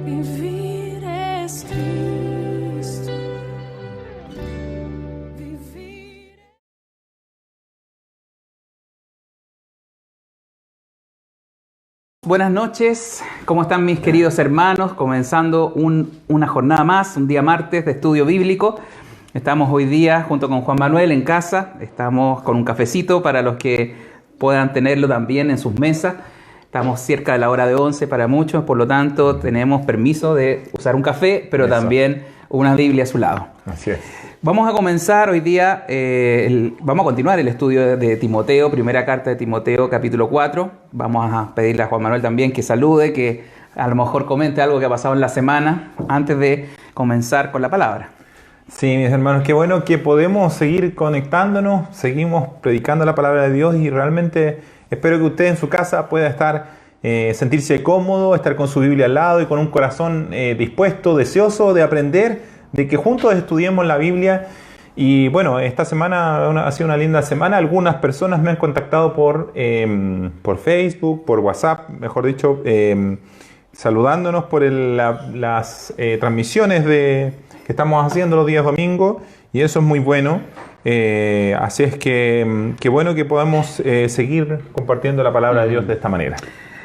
Vivir es Cristo. Vivir. Buenas noches, ¿cómo están mis queridos hermanos? Comenzando una jornada más, un día martes de estudio bíblico. Estamos hoy día junto con Juan Manuel en casa, estamos con un cafecito para los que puedan tenerlo también en sus mesas. Estamos cerca de la hora de 11 para muchos, por lo tanto tenemos permiso de usar un café, pero también una Biblia a su lado. Así es. Vamos a comenzar hoy día, vamos a continuar el estudio de Timoteo, primera carta de Timoteo, capítulo 4. Vamos a pedirle a Juan Manuel también que salude, que a lo mejor comente algo que ha pasado en la semana antes de comenzar con la palabra. Sí, mis hermanos, qué bueno que podemos seguir conectándonos, seguimos predicando la palabra de Dios y realmente espero que usted en su casa pueda estar, sentirse cómodo, estar con su Biblia al lado y con un corazón dispuesto, deseoso de aprender, de que juntos estudiemos la Biblia. Y bueno, esta semana ha sido una linda semana. Algunas personas me han contactado por Facebook, por WhatsApp, mejor dicho, saludándonos por las transmisiones que estamos haciendo los días domingos, y eso es muy bueno. Así es que qué bueno que podamos seguir compartiendo la palabra de Dios de esta manera.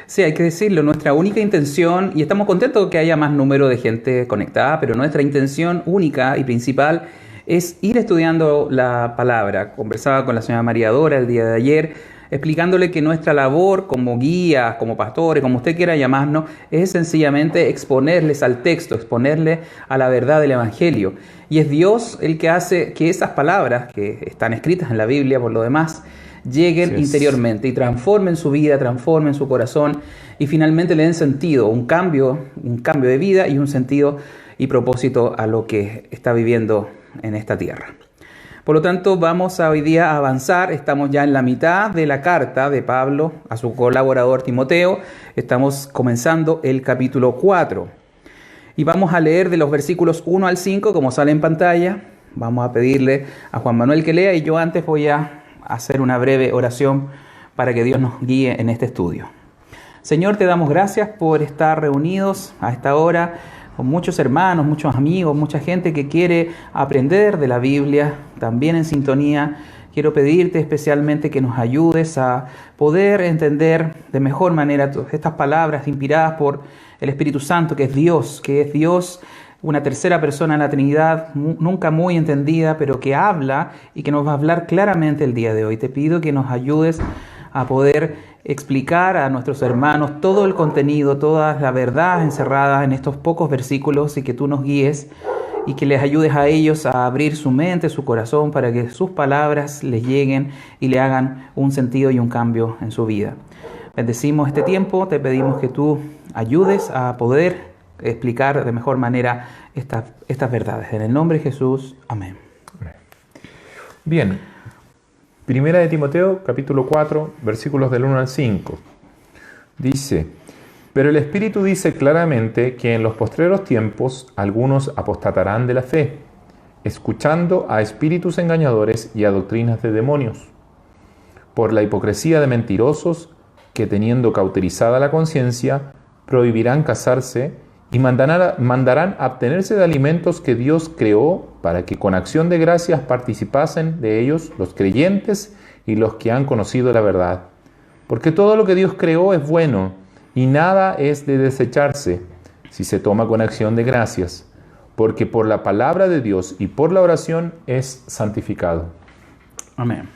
Sí, hay que decirlo, nuestra única intención, y estamos contentos que haya más número de gente conectada, pero nuestra intención única y principal es ir estudiando la palabra. Conversaba con la señora María Dora el día de ayer, explicándole que nuestra labor como guías, como pastores, como usted quiera llamarnos, es sencillamente exponerles al texto, exponerles a la verdad del Evangelio. Y es Dios el que hace que esas palabras que están escritas en la Biblia, por lo demás, lleguen interiormente y transformen su vida, transformen su corazón y finalmente le den sentido, un cambio de vida y un sentido y propósito a lo que está viviendo en esta tierra. Por lo tanto, vamos a hoy día a avanzar. Estamos ya en la mitad de la carta de Pablo a su colaborador Timoteo. Estamos comenzando el capítulo 4. Y vamos a leer de los versículos 1 al 5, como sale en pantalla. Vamos a pedirle a Juan Manuel que lea y yo antes voy a hacer una breve oración para que Dios nos guíe en este estudio. Señor, te damos gracias por estar reunidos a esta hora con muchos hermanos, muchos amigos, mucha gente que quiere aprender de la Biblia, también en sintonía. Quiero pedirte especialmente que nos ayudes a poder entender de mejor manera todas estas palabras inspiradas por el Espíritu Santo, que es Dios, una tercera persona en la Trinidad, nunca muy entendida, pero que habla y que nos va a hablar claramente el día de hoy. Te pido que nos ayudes a poder explicar a nuestros hermanos todo el contenido, toda la verdad encerrada en estos pocos versículos y que tú nos guíes y que les ayudes a ellos a abrir su mente, su corazón, para que sus palabras les lleguen y le hagan un sentido y un cambio en su vida. Bendecimos este tiempo, te pedimos que tú ayudes a poder explicar de mejor manera estas verdades. En el nombre de Jesús, amén. Bien, primera de Timoteo, capítulo 4, versículos del 1 al 5. Dice: pero el Espíritu dice claramente que en los postreros tiempos algunos apostatarán de la fe, escuchando a espíritus engañadores y a doctrinas de demonios, por la hipocresía de mentirosos que, teniendo cauterizada la conciencia, prohibirán casarse y mandarán abstenerse de alimentos que Dios creó, para que con acción de gracias participasen de ellos los creyentes y los que han conocido la verdad. Porque todo lo que Dios creó es bueno, y nada es de desecharse si se toma con acción de gracias, porque por la palabra de Dios y por la oración es santificado. Amén.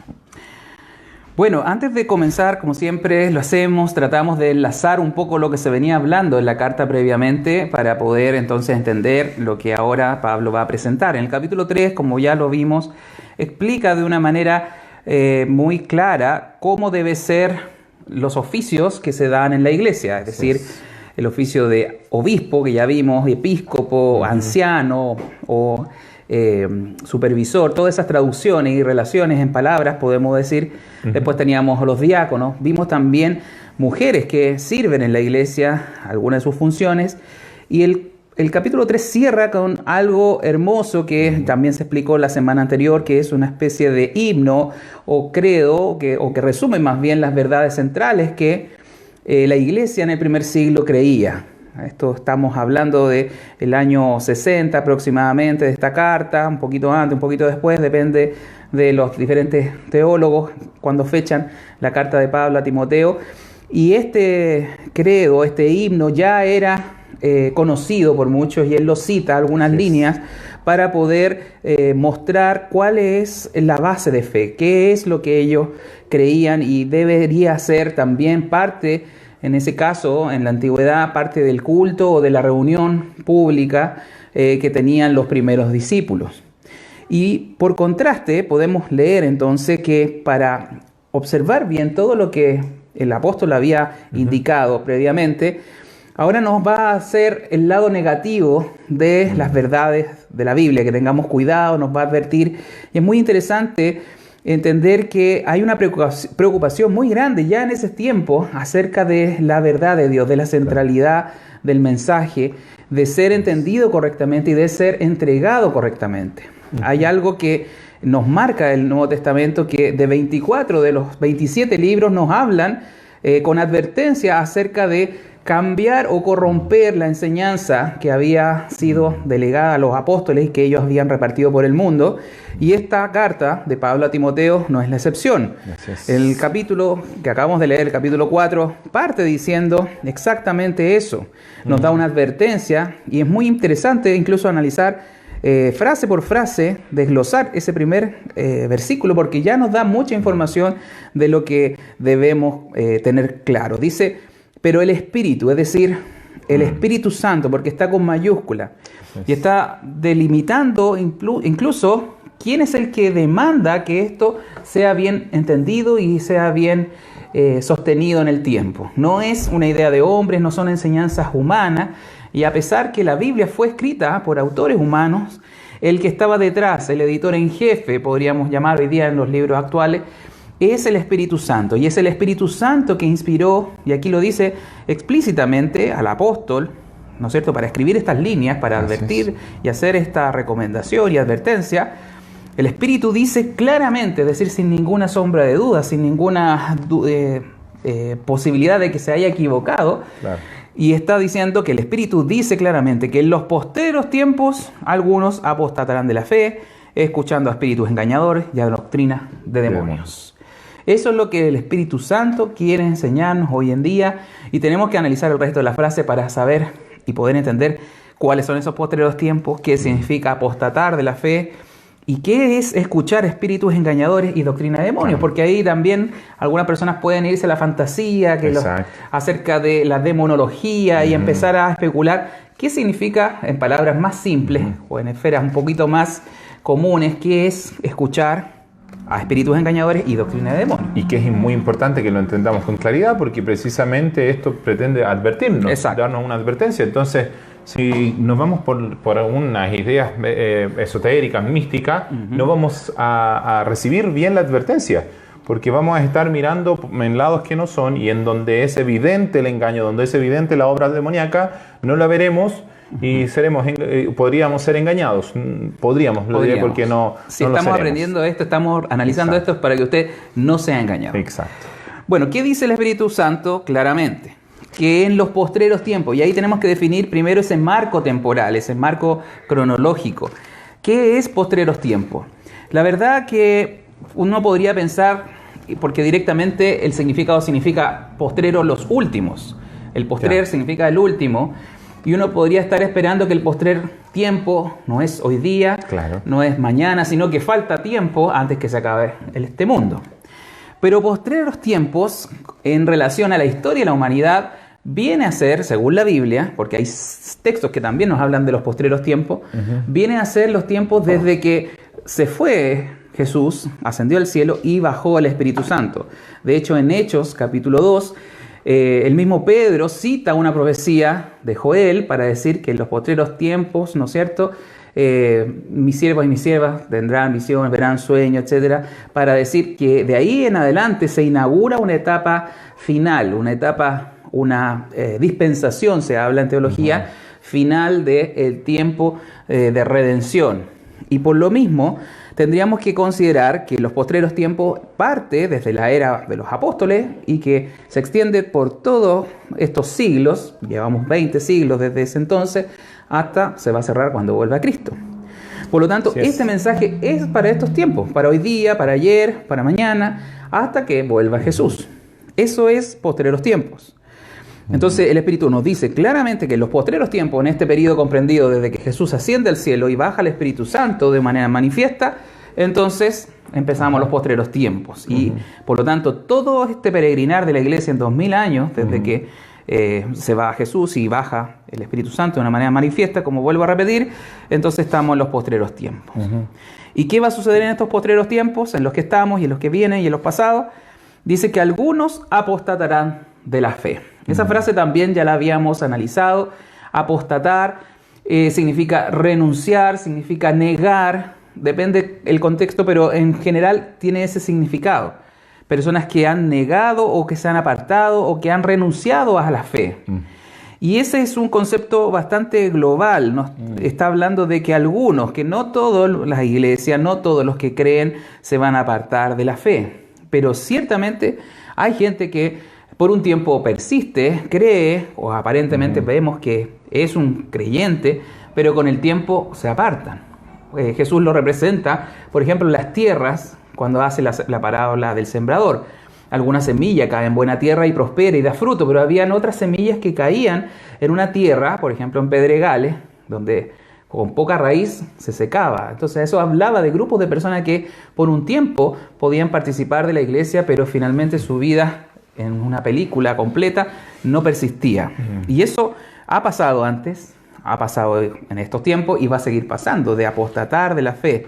Bueno, antes de comenzar, como siempre lo hacemos, tratamos de enlazar un poco lo que se venía hablando en la carta previamente para poder entonces entender lo que ahora Pablo va a presentar. En el capítulo 3, como ya lo vimos, explica de una manera muy clara cómo deben ser los oficios que se dan en la iglesia, es decir, el oficio de obispo, que ya vimos, episcopo, anciano o supervisor, todas esas traducciones y relaciones en palabras, podemos decir. Después teníamos a los diáconos, vimos también mujeres que sirven en la iglesia, algunas de sus funciones, y el capítulo 3 cierra con algo hermoso que también se explicó la semana anterior, que es una especie de himno o credo, o que resume más bien las verdades centrales que la iglesia en el primer siglo creía. Esto estamos hablando de el año 60 aproximadamente de esta carta, un poquito antes, un poquito después, depende de los diferentes teólogos cuando fechan la carta de Pablo a Timoteo. Y este credo, este himno ya era conocido por muchos, y él lo cita algunas líneas para poder mostrar cuál es la base de fe, qué es lo que ellos creían y debería ser también parte, en ese caso, en la antigüedad, parte del culto o de la reunión pública que tenían los primeros discípulos. Y por contraste podemos leer entonces que para observar bien todo lo que el apóstol había indicado previamente, ahora nos va a hacer el lado negativo de las verdades de la Biblia, que tengamos cuidado, nos va a advertir. Y es muy interesante entender que hay una preocupación muy grande ya en ese tiempo acerca de la verdad de Dios, de la centralidad del mensaje, de ser entendido correctamente y de ser entregado correctamente. Hay algo que nos marca el Nuevo Testamento, que de 24 de los 27 libros nos hablan con advertencia acerca de cambiar o corromper la enseñanza que había sido delegada a los apóstoles y que ellos habían repartido por el mundo. Y esta carta de Pablo a Timoteo no es la excepción. El capítulo que acabamos de leer, el capítulo 4, parte diciendo exactamente eso. Nos da una advertencia y es muy interesante incluso analizar frase por frase, desglosar ese primer versículo, porque ya nos da mucha información de lo que debemos tener claro. Dice, pero el Espíritu, es decir, el Espíritu Santo, porque está con mayúscula, y está delimitando incluso quién es el que demanda que esto sea bien entendido y sea bien sostenido en el tiempo. No es una idea de hombres, no son enseñanzas humanas, y a pesar que la Biblia fue escrita por autores humanos, el que estaba detrás, el editor en jefe, podríamos llamar hoy día en los libros actuales, es el Espíritu Santo. Y es el Espíritu Santo que inspiró, y aquí lo dice explícitamente, al apóstol, ¿no es cierto?, para escribir estas líneas, para advertir y hacer esta recomendación y advertencia. El Espíritu dice claramente, es decir, sin ninguna sombra de duda, sin ninguna posibilidad de que se haya equivocado, y está diciendo que el Espíritu dice claramente que en los postreros tiempos algunos apostatarán de la fe, escuchando a espíritus engañadores y a doctrina de demonios. Eso es lo que el Espíritu Santo quiere enseñarnos hoy en día, y tenemos que analizar el resto de la frase para saber y poder entender cuáles son esos postreros tiempos, qué significa apostatar de la fe y qué es escuchar espíritus engañadores y doctrina de demonios, porque ahí también algunas personas pueden irse a la fantasía acerca de la demonología y empezar a especular qué significa, en palabras más simples o en esferas un poquito más comunes, qué es escuchar a espíritus engañadores y doctrina de demonios. Y que es muy importante que lo entendamos con claridad, porque precisamente esto pretende advertirnos, darnos una advertencia. Entonces, si nos vamos por unas ideas esotéricas, místicas, no vamos a recibir bien la advertencia, porque vamos a estar mirando en lados que no son, y en donde es evidente el engaño, donde es evidente la obra demoníaca, no la veremos y podríamos ser engañados. Podríamos. Porque no. Si no estamos aprendiendo esto, estamos analizando esto para que usted no sea engañado. Exacto. Bueno, ¿qué dice el Espíritu Santo? Claramente que en los postreros tiempos, y ahí tenemos que definir primero ese marco temporal, ese marco cronológico. ¿Qué es postreros tiempos? La verdad que uno podría pensar, porque directamente el significado significa postrero, los últimos. El postrer significa el último, y uno podría estar esperando que el postrer tiempo no es hoy día, no es mañana, sino que falta tiempo antes que se acabe este mundo. Pero postreros tiempos, en relación a la historia de la humanidad, viene a ser, según la Biblia, porque hay textos que también nos hablan de los postreros tiempos, viene a ser los tiempos desde que se fue Jesús, ascendió al cielo y bajó el Espíritu Santo. De hecho, en Hechos, capítulo 2, el mismo Pedro cita una profecía de Joel para decir que en los postreros tiempos, ¿no es cierto?, mis siervos y mis siervas tendrán visiones, verán sueños, etcétera, para decir que de ahí en adelante se inaugura una etapa final, una dispensación, se habla en teología, final del tiempo de redención. Y por lo mismo tendríamos que considerar que los postreros tiempos parte desde la era de los apóstoles y que se extiende por todos estos siglos, llevamos 20 siglos desde ese entonces, hasta se va a cerrar cuando vuelva Cristo. Por lo tanto, este mensaje es para estos tiempos, para hoy día, para ayer, para mañana, hasta que vuelva Jesús. Eso es postreros tiempos. Entonces el Espíritu nos dice claramente que en los postreros tiempos, en este periodo comprendido desde que Jesús asciende al cielo y baja el Espíritu Santo de manera manifiesta, entonces empezamos los postreros tiempos. Y por lo tanto todo este peregrinar de la iglesia en 2000 años, desde que se va Jesús y baja el Espíritu Santo de una manera manifiesta, como vuelvo a repetir, entonces estamos en los postreros tiempos. ¿Y qué va a suceder en estos postreros tiempos, en los que estamos y en los que vienen y en los pasados? Dice que algunos apostatarán de la fe. Esa frase también ya la habíamos analizado. Apostatar significa renunciar, significa negar, depende el contexto, pero en general tiene ese significado. Personas que han negado o que se han apartado o que han renunciado a la fe. Y ese es un concepto bastante global. Nos está hablando de que algunos, que no todas las iglesias, no todos los que creen se van a apartar de la fe. Pero ciertamente hay gente que por un tiempo persiste, cree, o aparentemente vemos que es un creyente, pero con el tiempo se apartan. Jesús lo representa, por ejemplo, en las tierras, cuando hace la parábola del sembrador. Alguna semilla cae en buena tierra y prospera y da fruto, pero habían otras semillas que caían en una tierra, por ejemplo en pedregales, donde con poca raíz se secaba. Entonces eso hablaba de grupos de personas que por un tiempo podían participar de la iglesia, pero finalmente su vida en una película completa no persistía. Y eso ha pasado antes, ha pasado en estos tiempos y va a seguir pasando, de apostatar de la fe.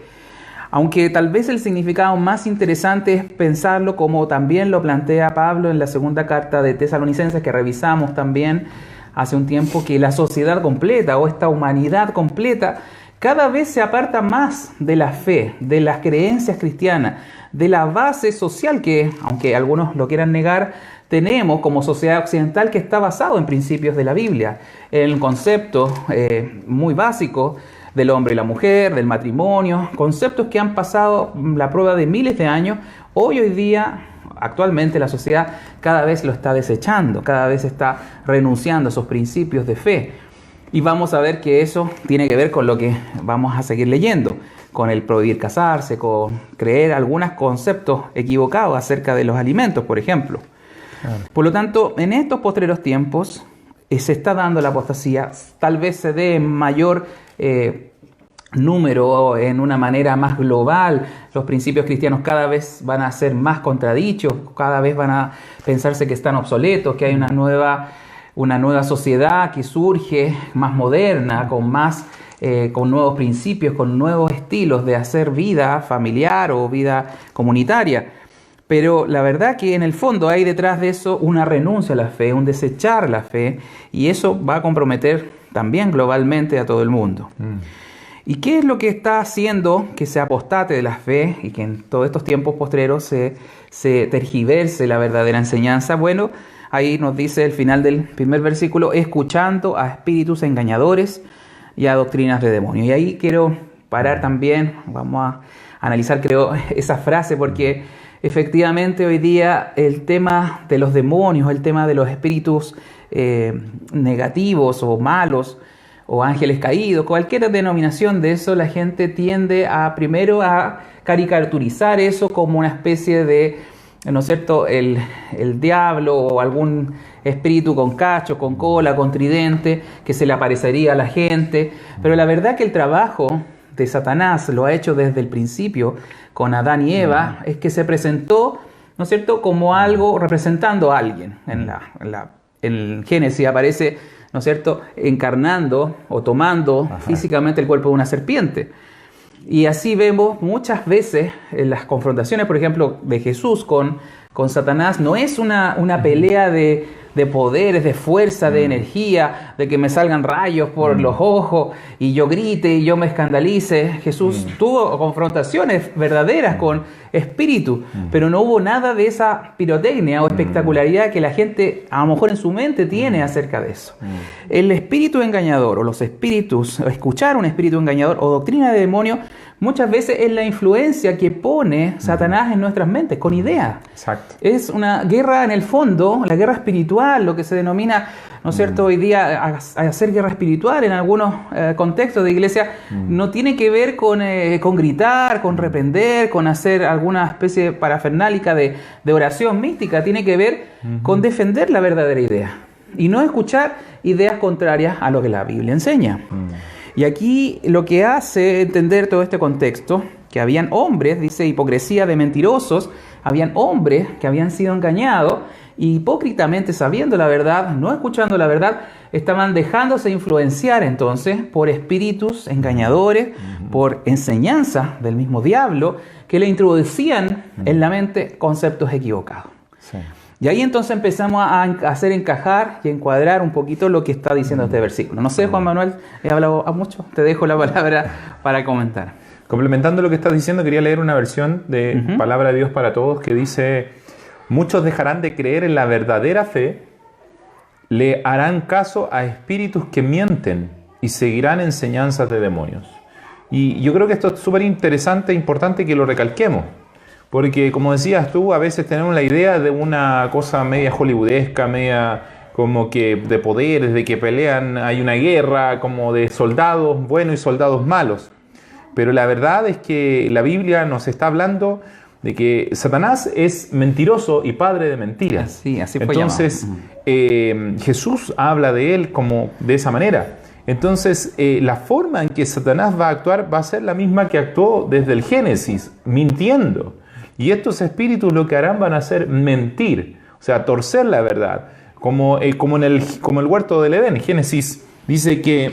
Aunque tal vez el significado más interesante es pensarlo como también lo plantea Pablo en la segunda carta de Tesalonicenses, que revisamos también hace un tiempo, que la sociedad completa o esta humanidad completa cada vez se aparta más de la fe, de las creencias cristianas, de la base social que, aunque algunos lo quieran negar, tenemos como sociedad occidental, que está basado en principios de la Biblia, en el concepto muy básico del hombre y la mujer, del matrimonio, conceptos que han pasado la prueba de miles de años. Hoy día, actualmente la sociedad cada vez lo está desechando, cada vez está renunciando a esos principios de fe. Y vamos a ver que eso tiene que ver con lo que vamos a seguir leyendo, con el prohibir casarse, con creer algunos conceptos equivocados acerca de los alimentos, por ejemplo. Por lo tanto, en estos postreros tiempos se está dando la apostasía, tal vez se dé en mayor número, en una manera más global. Los principios cristianos cada vez van a ser más contradichos, cada vez van a pensarse que están obsoletos, que hay una nueva sociedad que surge más moderna, con nuevos principios, con nuevos estilos de hacer vida familiar o vida comunitaria. Pero la verdad que en el fondo hay detrás de eso una renuncia a la fe, un desechar la fe, y eso va a comprometer también globalmente a todo el mundo. ¿Y qué es lo que está haciendo que se apostate de la fe y que en todos estos tiempos postreros se tergiverse la verdadera enseñanza? Bueno, ahí nos dice el final del primer versículo: escuchando a espíritus engañadores y a doctrinas de demonios. Y ahí quiero parar también, vamos a analizar, creo, esa frase, porque efectivamente hoy día el tema de los demonios, el tema de los espíritus negativos o malos, o ángeles caídos, cualquier denominación de eso, la gente tiende primero a caricaturizar eso como una especie de, ¿no es cierto?, el diablo o algún espíritu con cacho, con cola, con tridente, que se le aparecería a la gente. Pero la verdad que el trabajo de Satanás lo ha hecho desde el principio con Adán y Eva, es que se presentó, ¿no es cierto?, como algo representando a alguien. En Génesis aparece, ¿no es cierto?, encarnando o tomando físicamente el cuerpo de una serpiente. Y así vemos muchas veces en las confrontaciones, por ejemplo, de Jesús con Satanás, no es una pelea de poderes, de fuerza, de energía, de que me salgan rayos por los ojos y yo grite y yo me escandalice. Jesús tuvo confrontaciones verdaderas con espíritu, pero no hubo nada de esa pirotecnia o espectacularidad que la gente a lo mejor en su mente tiene acerca de eso. El espíritu engañador o los espíritus, o escuchar un espíritu engañador o doctrina de demonio, muchas veces es la influencia que pone Satanás en nuestras mentes, con ideas. Exacto. Es una guerra en el fondo, la guerra espiritual, lo que se denomina, ¿no es cierto?, hoy día hacer guerra espiritual en algunos contextos de iglesia, no tiene que ver con gritar, con reprender, con hacer alguna especie de parafernálica de oración mística, tiene que ver con defender la verdadera idea y no escuchar ideas contrarias a lo que la Biblia enseña. Y aquí lo que hace entender todo este contexto, que habían hombres, dice hipocresía de mentirosos, habían hombres que habían sido engañados y hipócritamente sabiendo la verdad, no escuchando la verdad, estaban dejándose influenciar entonces por espíritus engañadores, por enseñanzas del mismo diablo que le introducían en la mente conceptos equivocados. Sí. Y ahí entonces empezamos a hacer encajar y encuadrar un poquito lo que está diciendo este versículo. No sé, Juan Manuel, he hablado mucho, te dejo la palabra para comentar. Complementando lo que estás diciendo, quería leer una versión de Palabra de Dios para Todos que dice: muchos dejarán de creer en la verdadera fe, le harán caso a espíritus que mienten y seguirán enseñanzas de demonios. Y yo creo que esto es súper interesante e importante que lo recalquemos. Porque, como decías tú, a veces tenemos la idea de una cosa media hollywoodesca, media como que de poderes, de que pelean, hay una guerra, como de soldados buenos y soldados malos. Pero la verdad es que la Biblia nos está hablando de que Satanás es mentiroso y padre de mentiras. Sí, así fue Entonces, Jesús habla de él como de esa manera. Entonces, la forma en que Satanás va a actuar va a ser la misma que actuó desde el Génesis, mintiendo. Y estos espíritus lo que harán van a hacer mentir, o sea, torcer la verdad. Como el huerto del Edén. Génesis dice que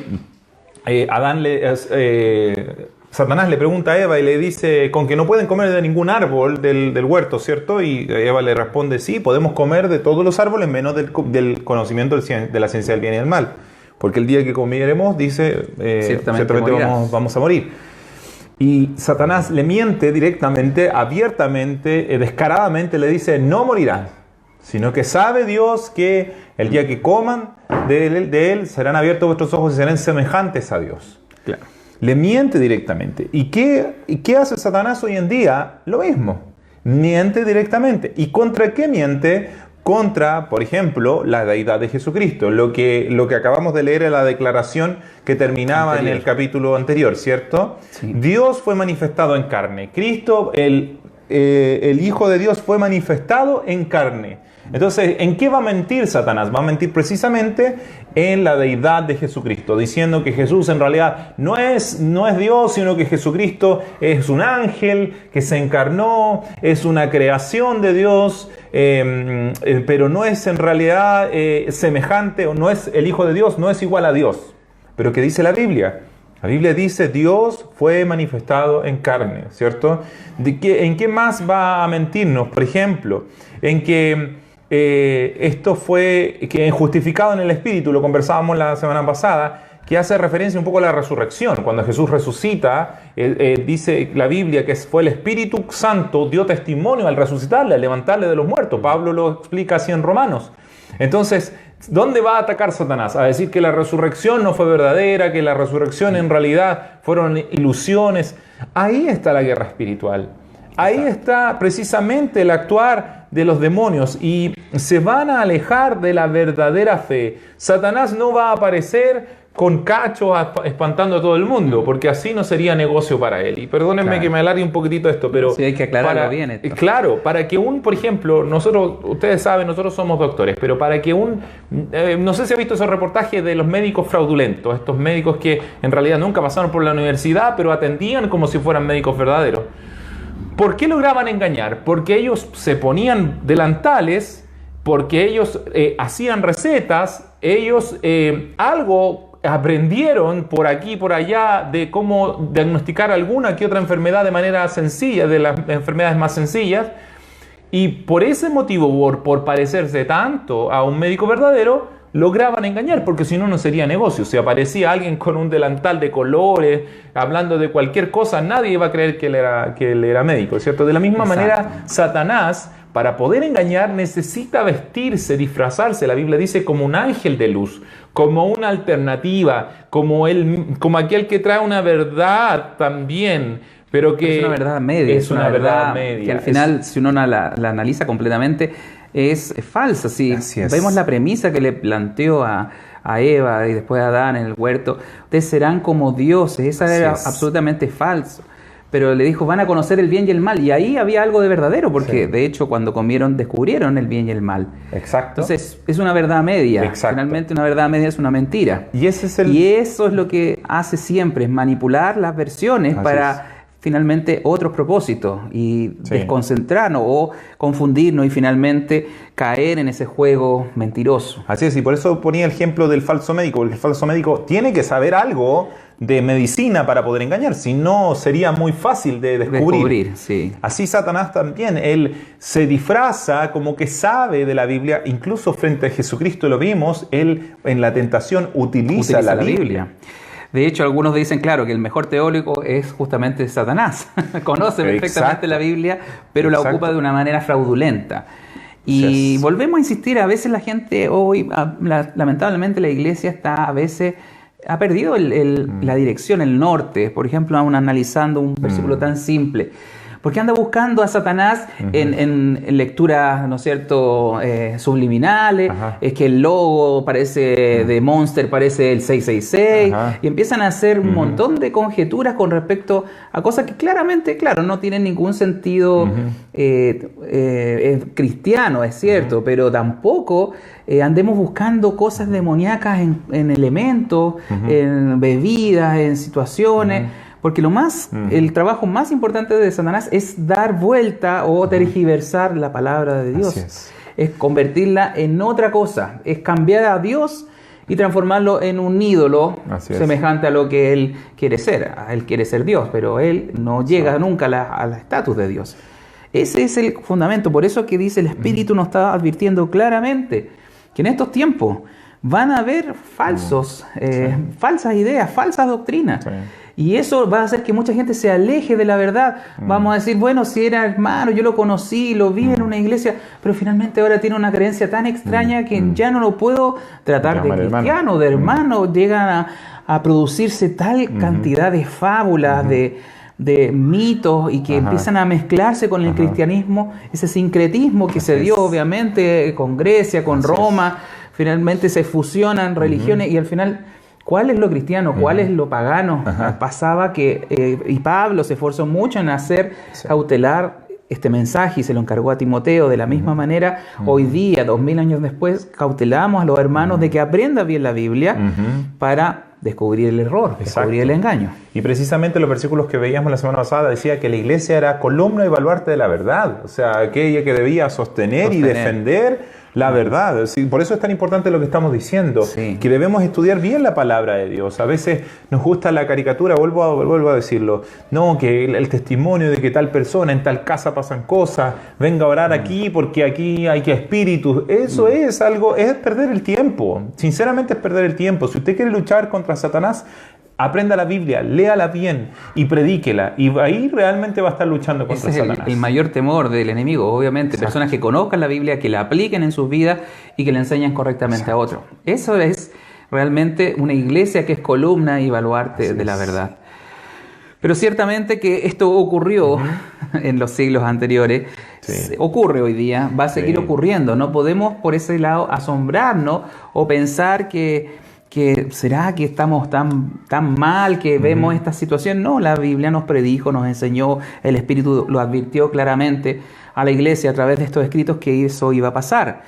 Satanás le pregunta a Eva y le dice con que no pueden comer de ningún árbol del huerto, ¿cierto? Y Eva le responde: sí, podemos comer de todos los árboles menos del conocimiento de la ciencia del bien y del mal. Porque el día que comiéremos, dice, ciertamente vamos a morir. Y Satanás le miente directamente, abiertamente, descaradamente, le dice: no morirán, sino que sabe Dios que el día que coman de él serán abiertos vuestros ojos y serán semejantes a Dios. Claro. Le miente directamente. ¿Y qué hace Satanás hoy en día? Lo mismo. Miente directamente. ¿Y contra qué miente? Contra, por ejemplo, la deidad de Jesucristo. Lo que acabamos de leer en la declaración que terminaba en el capítulo anterior, ¿cierto? Sí. Dios fue manifestado en carne. Cristo, el Hijo de Dios, fue manifestado en carne. Entonces, ¿en qué va a mentir Satanás? Va a mentir precisamente en la deidad de Jesucristo, diciendo que Jesús en realidad no es Dios, sino que Jesucristo es un ángel que se encarnó, es una creación de Dios, pero no es en realidad semejante, o no es el Hijo de Dios, no es igual a Dios. Pero ¿qué dice la Biblia? La Biblia dice: Dios fue manifestado en carne, ¿cierto? ¿En qué más va a mentirnos? Por ejemplo, en que esto fue justificado en el Espíritu, lo conversábamos la semana pasada, que hace referencia un poco a la resurrección. Cuando Jesús resucita, dice la Biblia que fue el Espíritu Santo, dio testimonio al resucitarle, al levantarle de los muertos. Pablo lo explica así en Romanos. Entonces, ¿dónde va a atacar Satanás? A decir que la resurrección no fue verdadera, que la resurrección en realidad fueron ilusiones. Ahí está la guerra espiritual. Ahí está precisamente el actuar de los demonios y se van a alejar de la verdadera fe. Satanás no va a aparecer con cachos espantando a todo el mundo, porque así no sería negocio para él. Y perdónenme que me alargue un poquitito esto, pero... Sí, hay que aclararlo bien esto. Claro, para que por ejemplo, ustedes saben, nosotros somos doctores, pero para que no sé si ha visto esos reportajes de los médicos fraudulentos, estos médicos que en realidad nunca pasaron por la universidad, pero atendían como si fueran médicos verdaderos. ¿Por qué lograban engañar? Porque ellos se ponían delantales, porque ellos hacían recetas, ellos algo aprendieron por aquí y por allá de cómo diagnosticar alguna que otra enfermedad de manera sencilla, de las enfermedades más sencillas, y por ese motivo, por parecerse tanto a un médico verdadero, lograban engañar, porque si no, no sería negocio. Si aparecía alguien con un delantal de colores, hablando de cualquier cosa, nadie iba a creer que él era médico, ¿cierto? De la misma manera, Satanás, para poder engañar, necesita vestirse, disfrazarse, la Biblia dice, como un ángel de luz, como una alternativa, como aquel que trae una verdad también, pero que es una verdad media. Es una verdad media. Que al final, si uno la analiza completamente, es falsa. Si Así es. vemos la premisa que le planteó a Eva y después a Adán en el huerto, ustedes serán como dioses. Esa Así era es. absolutamente falso. Pero le dijo, van a conocer el bien y el mal. Y ahí había algo de verdadero, porque Sí. de hecho cuando comieron descubrieron el bien y el mal. Exacto. Entonces es una verdad media. Exacto. Finalmente una verdad media es una mentira. Y ese es el... Y eso es lo que hace siempre, es manipular las versiones Así para finalmente otros propósitos y Sí. desconcentrarnos o confundirnos y finalmente caer en ese juego mentiroso. Así es, y por eso ponía el ejemplo del falso médico, porque el falso médico tiene que saber algo de medicina para poder engañar, si no sería muy fácil de descubrir. Sí. Así Satanás también, él se disfraza como que sabe de la Biblia, incluso frente a Jesucristo lo vimos, él en la tentación utiliza la Biblia. De hecho, algunos dicen, claro, que el mejor teórico es justamente Satanás. Conoce perfectamente Exacto. la Biblia, pero la Exacto. ocupa de una manera fraudulenta. Y Yes. volvemos a insistir, a veces la gente hoy, lamentablemente la iglesia está a veces... ha perdido la dirección, el norte. Por ejemplo, aún analizando un versículo tan simple. Porque anda buscando a Satanás en lecturas, ¿no es cierto?, subliminales. Ajá. Es que el logo parece de Monster, parece el 666. Ajá. Y empiezan a hacer un montón de conjeturas con respecto a cosas que claramente, claro, no tienen ningún sentido cristiano, es cierto, pero tampoco andemos buscando cosas demoníacas en elementos, en bebidas, en situaciones. Porque el trabajo más importante de Satanás es dar vuelta o tergiversar la palabra de Dios. Así Es convertirla en otra cosa, es cambiar a Dios y transformarlo en un ídolo Así es. semejante a lo que Él quiere ser. Él quiere ser Dios, pero Él no llega nunca al estatus de Dios. Ese es el fundamento, por eso que dice el Espíritu nos está advirtiendo claramente que en estos tiempos van a haber falsas ideas, falsas doctrinas. Sí. Y eso va a hacer que mucha gente se aleje de la verdad. Vamos a decir, bueno, si era hermano, yo lo conocí, lo vi en una iglesia, pero finalmente ahora tiene una creencia tan extraña que ya no lo puedo tratar de Llamar hermano. cristiano, de hermano. Llegan a producirse tal cantidad de fábulas, de mitos y que empiezan a mezclarse con el cristianismo, ese sincretismo que se dio obviamente con Grecia, con Roma. Finalmente se fusionan religiones y al final... ¿cuál es lo cristiano? ¿Cuál es lo pagano? Pasaba que, y Pablo se esforzó mucho en hacer cautelar este mensaje y se lo encargó a Timoteo. De la misma manera, hoy día, 2000 años después, cautelamos a los hermanos de que aprendan bien la Biblia para descubrir el error, descubrir el engaño. Y precisamente los versículos que veíamos la semana pasada decía que la iglesia era columna y baluarte de la verdad, o sea, aquella que debía sostener y defender la verdad. Sí, por eso es tan importante lo que estamos diciendo, que debemos estudiar bien la palabra de Dios. A veces nos gusta la caricatura, vuelvo a decirlo, no, que el testimonio de que tal persona en tal casa pasan cosas, venga a orar aquí porque aquí hay que espíritus. Eso es algo, es perder el tiempo. Sinceramente es perder el tiempo. Si usted quiere luchar contra Satanás, aprenda la Biblia, léala bien y predíquela. Y ahí realmente va a estar luchando contra Ese es Satanás. el mayor temor del enemigo, obviamente. Exacto. Personas que conozcan la Biblia, que la apliquen en sus vidas y que la enseñen correctamente a otros. Eso es realmente una iglesia que es columna y baluarte de la verdad. Pero ciertamente que esto ocurrió en los siglos anteriores, ocurre hoy día, va a seguir ocurriendo. No podemos por ese lado asombrarnos o pensar que ¿será que estamos tan mal que vemos esta situación? No, la Biblia nos predijo, nos enseñó, el Espíritu lo advirtió claramente a la iglesia a través de estos escritos que eso iba a pasar.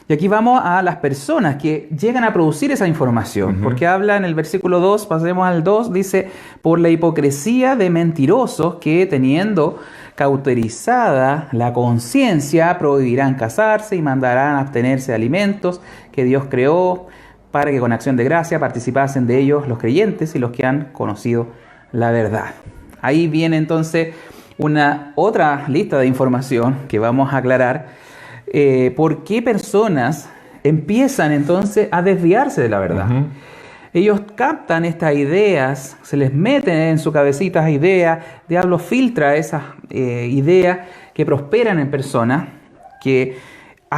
Y aquí vamos a las personas que llegan a producir esa información, porque habla en el versículo 2, pasemos al 2, dice, por la hipocresía de mentirosos que teniendo cauterizada la conciencia prohibirán casarse y mandarán abstenerse de alimentos que Dios creó, para que con acción de gracia participasen de ellos los creyentes y los que han conocido la verdad. Ahí viene entonces una otra lista de información que vamos a aclarar. ¿Por qué personas empiezan entonces a desviarse de la verdad? Ellos captan estas ideas, se les meten en su cabecita ideas, el diablo filtra esas ideas que prosperan en personas, que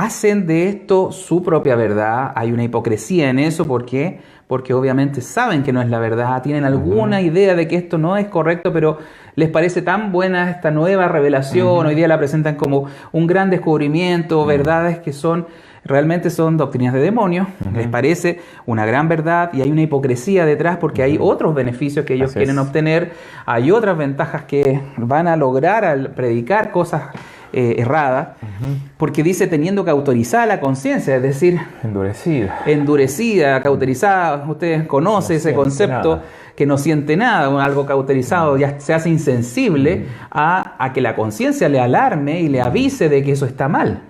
hacen de esto su propia verdad. Hay una hipocresía en eso. ¿Por qué? Porque obviamente saben que no es la verdad, tienen alguna idea de que esto no es correcto, pero les parece tan buena esta nueva revelación, hoy día la presentan como un gran descubrimiento, verdades que realmente son doctrinas de demonios, les parece una gran verdad y hay una hipocresía detrás porque hay otros beneficios que ellos quieren obtener, hay otras ventajas que van a lograr al predicar cosas errada, porque dice teniendo cauterizada la conciencia, es decir, endurecida, cauterizada. Usted conoce ese concepto, que no siente nada, algo cauterizado, ya se hace insensible a que la conciencia le alarme y le avise de que eso está mal.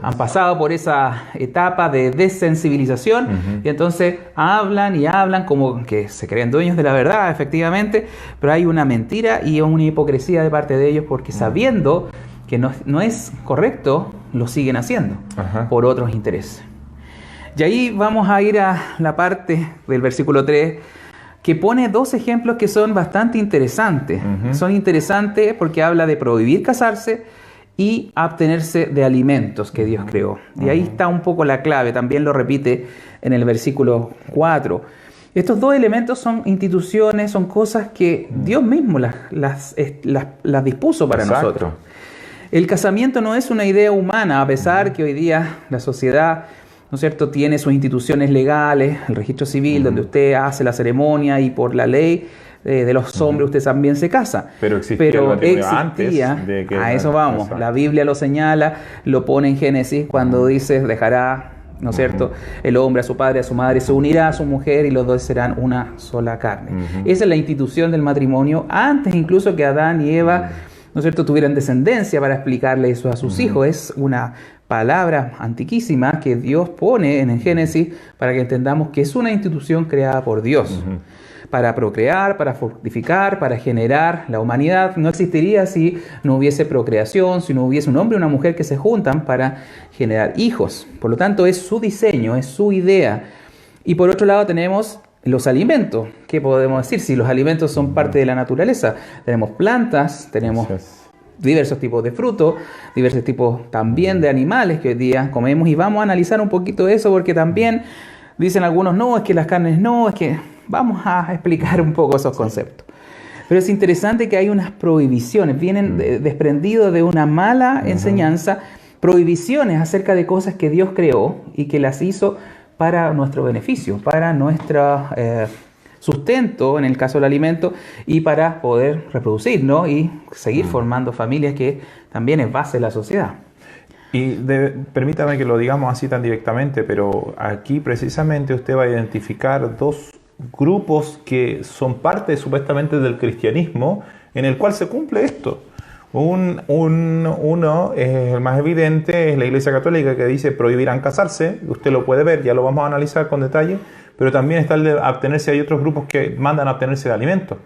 Han pasado por esa etapa de desensibilización y entonces hablan y hablan como que se creen dueños de la verdad, efectivamente, pero hay una mentira y una hipocresía de parte de ellos porque sabiendo que no es correcto, lo siguen haciendo por otros intereses. Y ahí vamos a ir a la parte del versículo 3 que pone dos ejemplos que son bastante interesantes. Son interesantes porque habla de prohibir casarse y abstenerse de alimentos que Dios creó. Y ahí está un poco la clave, también lo repite en el versículo 4. Estos dos elementos son instituciones, son cosas que Dios mismo las dispuso para nosotros. El casamiento no es una idea humana, a pesar que hoy día la sociedad, ¿no es cierto?, tiene sus instituciones legales, el registro civil, donde usted hace la ceremonia y por la ley de los hombres usted también se casa. Pero existía antes de que... A eso vamos, la Biblia lo señala, lo pone en Génesis cuando dice, dejará, ¿no es cierto?, el hombre a su padre, a su madre, se unirá a su mujer y los dos serán una sola carne. Esa es la institución del matrimonio, antes incluso que Adán y Eva, ¿no es cierto?, tuvieran descendencia para explicarle eso a sus hijos. Es una palabra antiquísima que Dios pone en el Génesis para que entendamos que es una institución creada por Dios. Para procrear, para fructificar, para generar la humanidad. No existiría si no hubiese procreación, si no hubiese un hombre y una mujer que se juntan para generar hijos. Por lo tanto, es su diseño, es su idea. Y por otro lado tenemos los alimentos. ¿Qué podemos decir? Si los alimentos son parte de la naturaleza. Tenemos plantas, tenemos diversos tipos de frutos, diversos tipos también de animales que hoy día comemos. Y vamos a analizar un poquito eso porque también dicen algunos, no, es que las carnes no, es que... Vamos a explicar un poco esos conceptos. Pero es interesante que hay unas prohibiciones, vienen desprendidos de una mala enseñanza, prohibiciones acerca de cosas que Dios creó y que las hizo para nuestro beneficio, para nuestro sustento, en el caso del alimento, y para poder reproducirnos y seguir formando familias, que también es base de la sociedad. Y permítame que lo digamos así tan directamente, pero aquí precisamente usted va a identificar dos grupos que son parte supuestamente del cristianismo en el cual se cumple esto. Uno es el más evidente, es la Iglesia Católica, que dice prohibirán casarse. Usted lo puede ver, ya lo vamos a analizar con detalle, pero también está el de abstenerse. Hay otros grupos que mandan a abstenerse de alimentos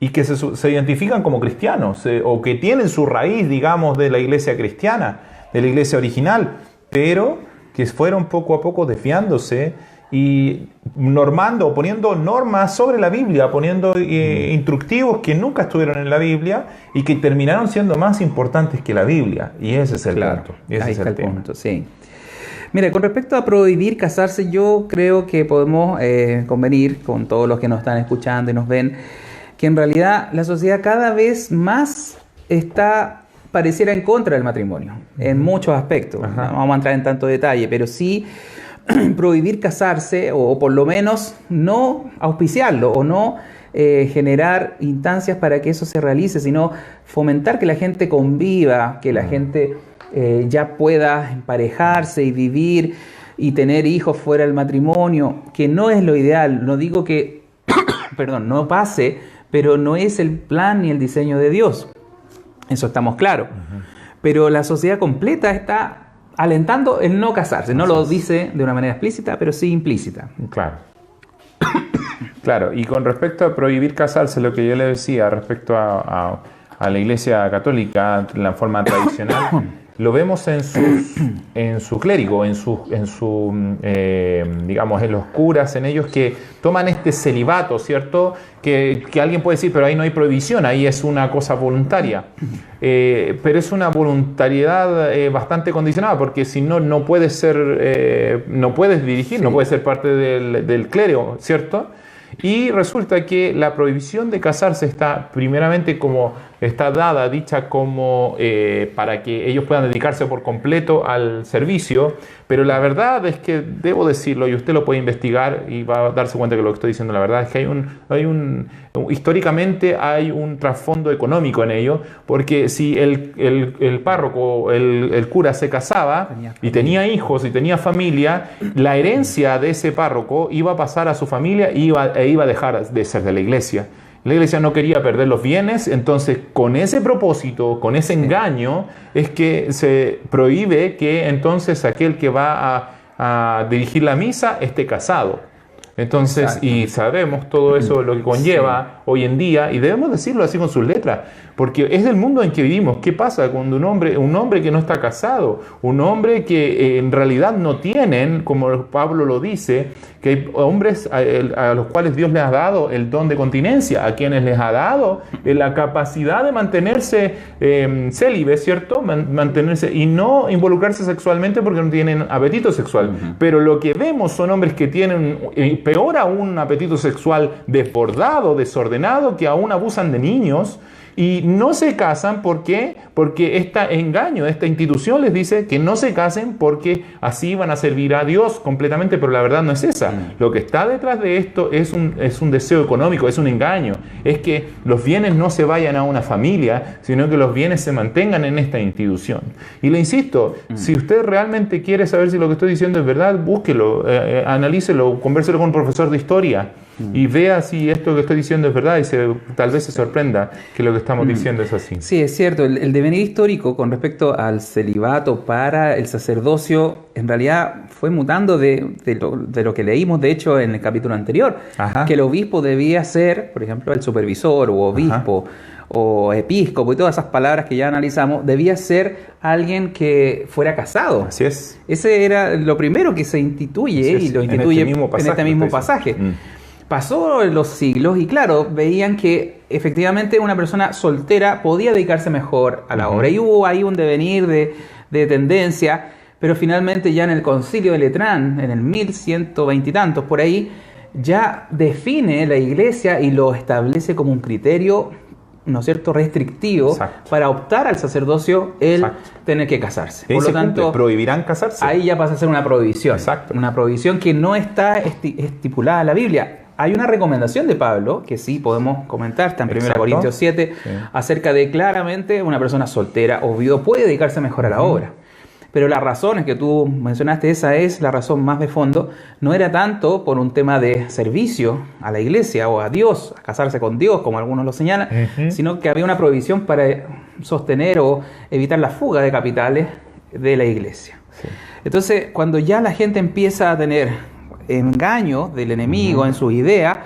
y que se identifican como cristianos o que tienen su raíz, digamos, de la Iglesia cristiana, de la Iglesia original, pero que fueron poco a poco desviándose y normando, poniendo normas sobre la Biblia, poniendo instructivos que nunca estuvieron en la Biblia y que terminaron siendo más importantes que la Biblia. Y ese es el punto. Ahí está el punto, sí. Mira, con respecto a prohibir casarse, yo creo que podemos convenir con todos los que nos están escuchando y nos ven, que en realidad la sociedad cada vez más pareciera en contra del matrimonio, en muchos aspectos. No vamos a entrar en tanto detalle, pero sí prohibir casarse, o por lo menos no auspiciarlo, o no generar instancias para que eso se realice, sino fomentar que la gente conviva, que la gente ya pueda emparejarse y vivir y tener hijos fuera del matrimonio, que no es lo ideal. No digo que perdón, no pase, pero no es el plan ni el diseño de Dios. Eso estamos claros. Pero la sociedad completa está alentando el no casarse. No lo dice de una manera explícita, pero sí implícita. Claro. Claro, y con respecto a prohibir casarse, lo que yo le decía respecto a la Iglesia Católica, la forma tradicional, lo vemos en su clérigo, digamos, en los curas, en ellos que toman este celibato, ¿cierto? Que alguien puede decir, pero ahí no hay prohibición, ahí es una cosa voluntaria. Pero es una voluntariedad bastante condicionada, porque si no, no puedes ser, no puedes dirigir, no puedes ser parte del clero, ¿cierto? Y resulta que la prohibición de casarse está primeramente como está dada, dicha como para que ellos puedan dedicarse por completo al servicio, pero la verdad es que debo decirlo, y usted lo puede investigar y va a darse cuenta que lo que estoy diciendo la verdad es que históricamente hay un trasfondo económico en ello, porque si el párroco, el cura se casaba y tenía hijos y tenía familia, la herencia de ese párroco iba a pasar a su familia e iba a dejar de ser de la iglesia. La iglesia no quería perder los bienes, entonces con ese propósito, con ese engaño, es que se prohíbe que entonces aquel que va a dirigir la misa esté casado. Entonces, y sabemos todo eso lo que conlleva hoy en día, y debemos decirlo así con sus letras, porque es el mundo en que vivimos. ¿Qué pasa cuando un hombre que no está casado, un hombre que en realidad no tienen, como Pablo lo dice, que hay hombres a los cuales Dios les ha dado el don de continencia, a quienes les ha dado la capacidad de mantenerse célibes, ¿cierto? Mantenerse y no involucrarse sexualmente porque no tienen apetito sexual. Pero lo que vemos son hombres que tienen, peor aún, un apetito sexual desbordado, desordenado, que aún abusan de niños. Y no se casan, ¿por qué? Porque este engaño, esta institución les dice que no se casen porque así van a servir a Dios completamente, pero la verdad no es esa. Lo que está detrás de esto es un deseo económico, es un engaño. Es que los bienes no se vayan a una familia, sino que los bienes se mantengan en esta institución. Y le insisto, si usted realmente quiere saber si lo que estoy diciendo es verdad, búsquelo, analícelo, convérselo con un profesor de historia. Y vea si esto que estoy diciendo es verdad y tal vez se sorprenda que lo que estamos diciendo es así. Sí, es cierto. El devenir histórico con respecto al celibato para el sacerdocio en realidad fue mutando de lo que leímos, de hecho, en el capítulo anterior. Que el obispo debía ser, por ejemplo, el supervisor o obispo o episcopo y todas esas palabras que ya analizamos, debía ser alguien que fuera casado. Así es. Ese era lo primero que se instituye y lo instituye en este mismo pasaje. Pasó los siglos y claro, veían que efectivamente una persona soltera podía dedicarse mejor a la obra. Y hubo ahí un devenir de tendencia, pero finalmente ya en el Concilio de Letrán, en el 1120 y tantos, por ahí, ya define la Iglesia y lo establece como un criterio, ¿no es cierto?, restrictivo para optar al sacerdocio tener que casarse. Por lo tanto, prohibirán casarse. Ahí ya pasa a ser una prohibición. Una prohibición que no está estipulada en la Biblia. Hay una recomendación de Pablo, que sí podemos comentar, está en 1 Corintios 7, acerca de claramente una persona soltera o viudo puede dedicarse mejor a la obra. Pero las razones que tú mencionaste, esa es la razón más de fondo, no era tanto por un tema de servicio a la iglesia o a Dios, a casarse con Dios, como algunos lo señalan, sino que había una prohibición para sostener o evitar la fuga de capitales de la iglesia. Entonces, cuando ya la gente empieza a tener engaño del enemigo en sus ideas,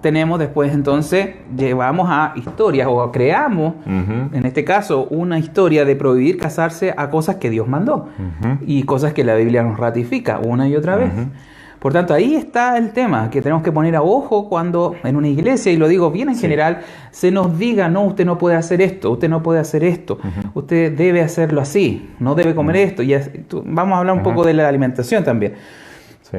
tenemos después entonces, llevamos a historias o creamos, en este caso, una historia de prohibir casarse a cosas que Dios mandó y cosas que la Biblia nos ratifica una y otra vez. Por tanto, ahí está el tema que tenemos que poner a ojo cuando en una iglesia, y lo digo bien en general, se nos diga, no, usted no puede hacer esto, usted no puede hacer esto, usted debe hacerlo así, no debe comer esto. Y vamos a hablar un poco de la alimentación también.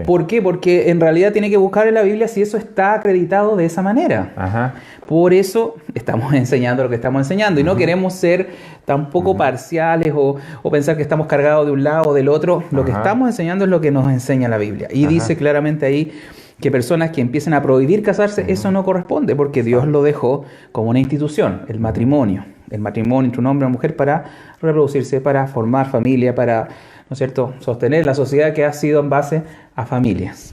¿Por qué? Porque en realidad tiene que buscar en la Biblia si eso está acreditado de esa manera. Por eso estamos enseñando lo que estamos enseñando y no queremos ser tampoco parciales o pensar que estamos cargados de un lado o del otro. Lo que estamos enseñando es lo que nos enseña la Biblia. Y dice claramente ahí que personas que empiecen a prohibir casarse, eso no corresponde porque Dios lo dejó como una institución, el matrimonio. El matrimonio entre un hombre y una mujer para reproducirse, para formar familia, para, ¿no es cierto?, sostener la sociedad que ha sido en base a familias.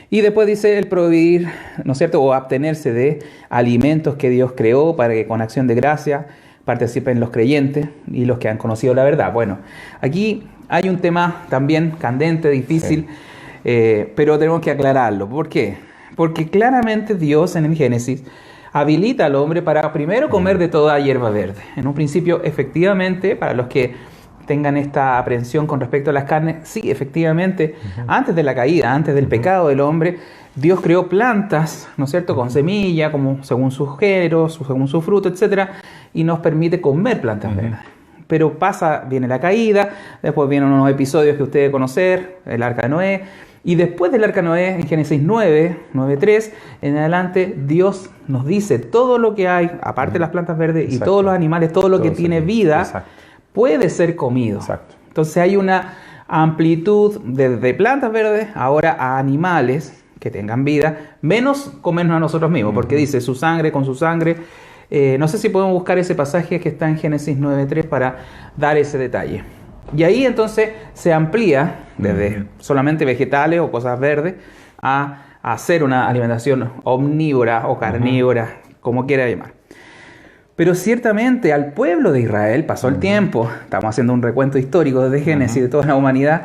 Y después dice el prohibir, ¿no es cierto?, o abstenerse de alimentos que Dios creó para que con acción de gracia participen los creyentes y los que han conocido la verdad. Bueno, aquí hay un tema también candente, difícil, pero tenemos que aclararlo. ¿Por qué? Porque claramente Dios en el Génesis habilita al hombre para primero comer de toda hierba verde. En un principio, efectivamente, para los que tengan esta aprensión con respecto a las carnes. Sí, efectivamente, antes de la caída, antes del pecado del hombre, Dios creó plantas, ¿no es cierto?, con semilla, como según sus géneros, según su fruto, etcétera, y nos permite comer plantas verdes. Pero viene la caída, después vienen unos episodios que ustedes deben conocer, el arca de Noé, y después del arca de Noé, en Génesis 9:3, en adelante, Dios nos dice todo lo que hay, aparte de las plantas verdes, y todos los animales, todo lo que tiene vida, puede ser comido. Entonces hay una amplitud de plantas verdes ahora a animales que tengan vida, menos comernos a nosotros mismos, porque dice su sangre con su sangre. No sé si podemos buscar ese pasaje que está en Génesis 9:3 para dar ese detalle. Y ahí entonces se amplía desde solamente vegetales o cosas verdes a hacer una alimentación omnívora o carnívora, como quiera llamar. Pero ciertamente al pueblo de Israel pasó el tiempo, estamos haciendo un recuento histórico desde Génesis de toda la humanidad,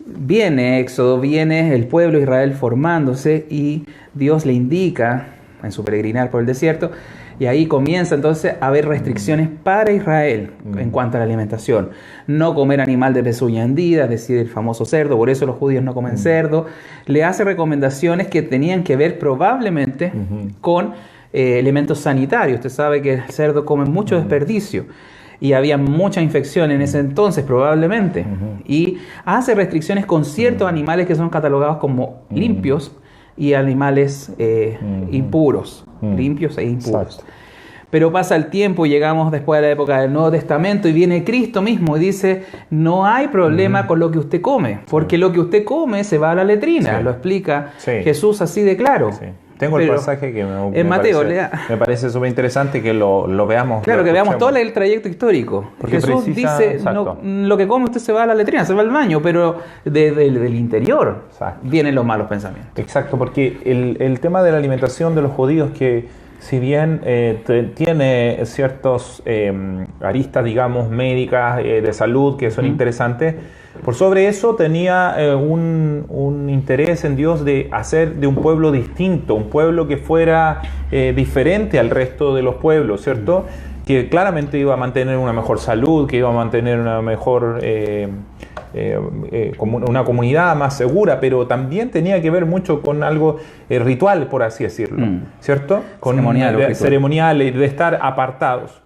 viene Éxodo, viene el pueblo de Israel formándose y Dios le indica en su peregrinar por el desierto, y ahí comienza entonces a haber restricciones para Israel en cuanto a la alimentación. No comer animal de pezuña hendida, es decir, el famoso cerdo, por eso los judíos no comen cerdo. Le hace recomendaciones que tenían que ver probablemente con elementos sanitarios. Usted sabe que el cerdo come mucho desperdicio y había mucha infección en ese entonces probablemente. Y hace restricciones con ciertos animales que son catalogados como limpios y animales impuros, limpios e impuros. Pero pasa el tiempo y llegamos después a la época del Nuevo Testamento y viene Cristo mismo y dice, no hay problema con lo que usted come, porque lo que usted come se va a la letrina, lo explica Jesús así de claro. Tengo el pasaje que me parece súper interesante que lo veamos. Claro, que veamos todo el trayecto histórico. Porque Jesús dice, no, lo que come usted se va a la letrina, se va al baño, pero del interior vienen los malos pensamientos. Exacto, porque el tema de la alimentación de los judíos, que si bien tiene ciertos aristas, digamos, médicas, de salud, que son interesantes, por sobre eso tenía un interés en Dios de hacer de un pueblo distinto, un pueblo que fuera diferente al resto de los pueblos, ¿cierto? Que claramente iba a mantener una mejor salud, que iba a mantener una mejor una comunidad más segura, pero también tenía que ver mucho con algo ritual, por así decirlo, ¿cierto? Con ceremonial y de estar apartados.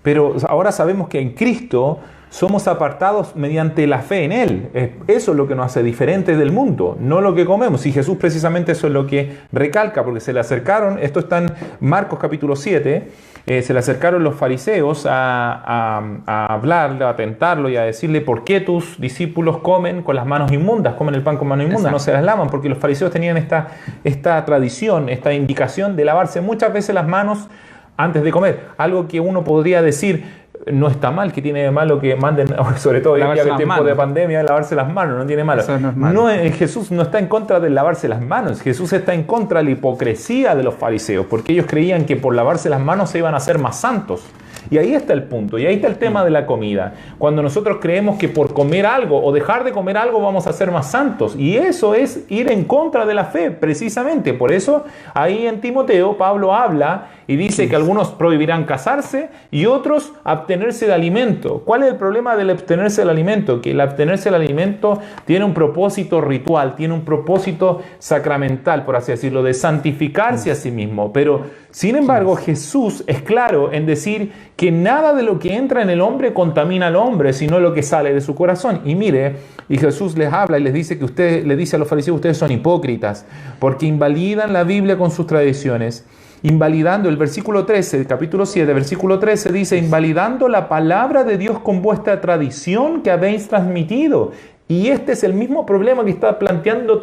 Pero ahora sabemos que en Cristo somos apartados mediante la fe en Él. Eso es lo que nos hace diferentes del mundo, no lo que comemos. Y Jesús precisamente eso es lo que recalca, porque se le acercaron, esto está en Marcos capítulo 7, se le acercaron los fariseos a hablarle, a tentarlo y a decirle, ¿por qué tus discípulos comen con las manos inmundas? Comen el pan con manos inmundas, no se las lavan, porque los fariseos tenían esta tradición, esta indicación de lavarse muchas veces las manos antes de comer. Algo que uno podría decir, no está mal, que tiene de malo que manden, sobre todo hoy en día en tiempo de pandemia, lavarse las manos, no tiene malo. No es malo. Jesús no está en contra de lavarse las manos, Jesús está en contra de la hipocresía de los fariseos, porque ellos creían que por lavarse las manos se iban a hacer más santos. Y ahí está el punto, y ahí está el tema de la comida. Cuando nosotros creemos que por comer algo o dejar de comer algo vamos a ser más santos, y eso es ir en contra de la fe, precisamente. Por eso ahí en Timoteo Pablo habla y dice que algunos prohibirán casarse y otros abstenerse de alimento. ¿Cuál es el problema del abstenerse del alimento? Que el abstenerse del alimento tiene un propósito ritual, tiene un propósito sacramental, por así decirlo, de santificarse a sí mismo. Pero, sin embargo, Jesús es claro en decir que nada de lo que entra en el hombre contamina al hombre, sino lo que sale de su corazón. Y mire, y Jesús les habla y les dice que le dice a los fariseos, ustedes son hipócritas, porque invalidan la Biblia con sus tradiciones. Invalidando el versículo 13, el capítulo 7, versículo 13 dice, invalidando la palabra de Dios con vuestra tradición que habéis transmitido. Y este es el mismo problema que está planteando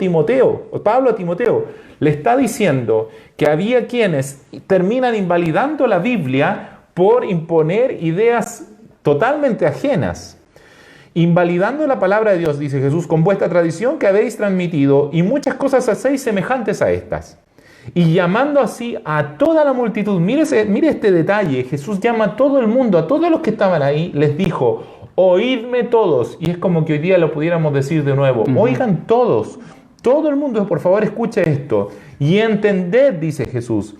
Pablo a Timoteo. Le está diciendo que había quienes terminan invalidando la Biblia por imponer ideas totalmente ajenas. Invalidando la palabra de Dios, dice Jesús, con vuestra tradición que habéis transmitido, y muchas cosas hacéis semejantes a estas. Y llamando así a toda la multitud, mire este detalle, Jesús llama a todo el mundo, a todos los que estaban ahí, les dijo, oídme todos. Y es como que hoy día lo pudiéramos decir de nuevo, oigan todos, todo el mundo, por favor escuche esto. Y entended, dice Jesús,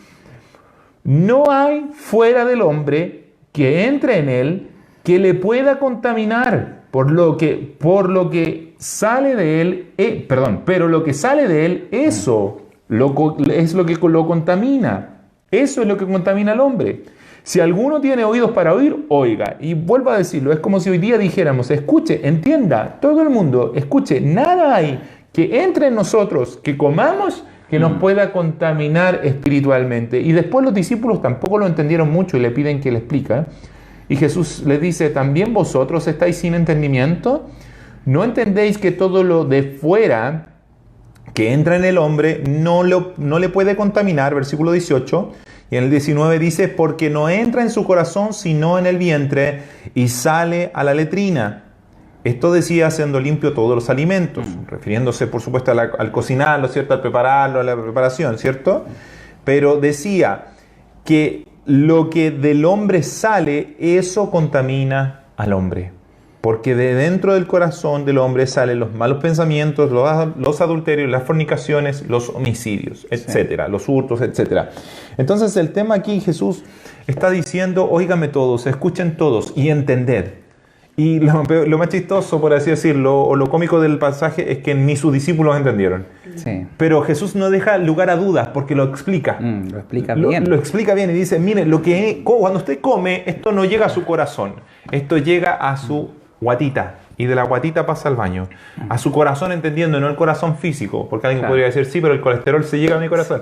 no hay fuera del hombre que entre en él que le pueda contaminar. por lo que sale de él, pero lo que sale de él, eso es lo que lo contamina. Eso es lo que contamina al hombre. Si alguno tiene oídos para oír, oiga. Y vuelvo a decirlo, es como si hoy día dijéramos, escuche, entienda, todo el mundo, escuche, nada hay que entre en nosotros, que comamos, que nos pueda contaminar espiritualmente. Y después los discípulos tampoco lo entendieron mucho y le piden que le explique. Y Jesús les dice, ¿también vosotros estáis sin entendimiento? ¿No entendéis que todo lo de fuera que entra en el hombre no le puede contaminar? Versículo 18. Y en el 19 dice, porque no entra en su corazón sino en el vientre y sale a la letrina. Esto decía haciendo limpio todos los alimentos, refiriéndose por supuesto al cocinarlo, ¿cierto? Al prepararlo, a la preparación, ¿cierto? Pero decía que lo que del hombre sale, eso contamina al hombre. Porque de dentro del corazón del hombre salen los malos pensamientos, los adulterios, las fornicaciones, los homicidios, etcétera, los hurtos, etcétera. Entonces el tema aquí, Jesús está diciendo, óigame todos, escuchen todos y entended. Y lo más chistoso, por así decirlo, o lo cómico del pasaje es que ni sus discípulos entendieron. Sí. Pero Jesús no deja lugar a dudas porque lo explica. Lo explica bien. Lo explica bien y dice, mire, cuando usted come, esto no llega a su corazón, esto llega a su guatita. Y de la guatita pasa al baño. A su corazón, entendiendo, no el corazón físico. Porque alguien podría decir, sí, pero el colesterol se llega a mi corazón.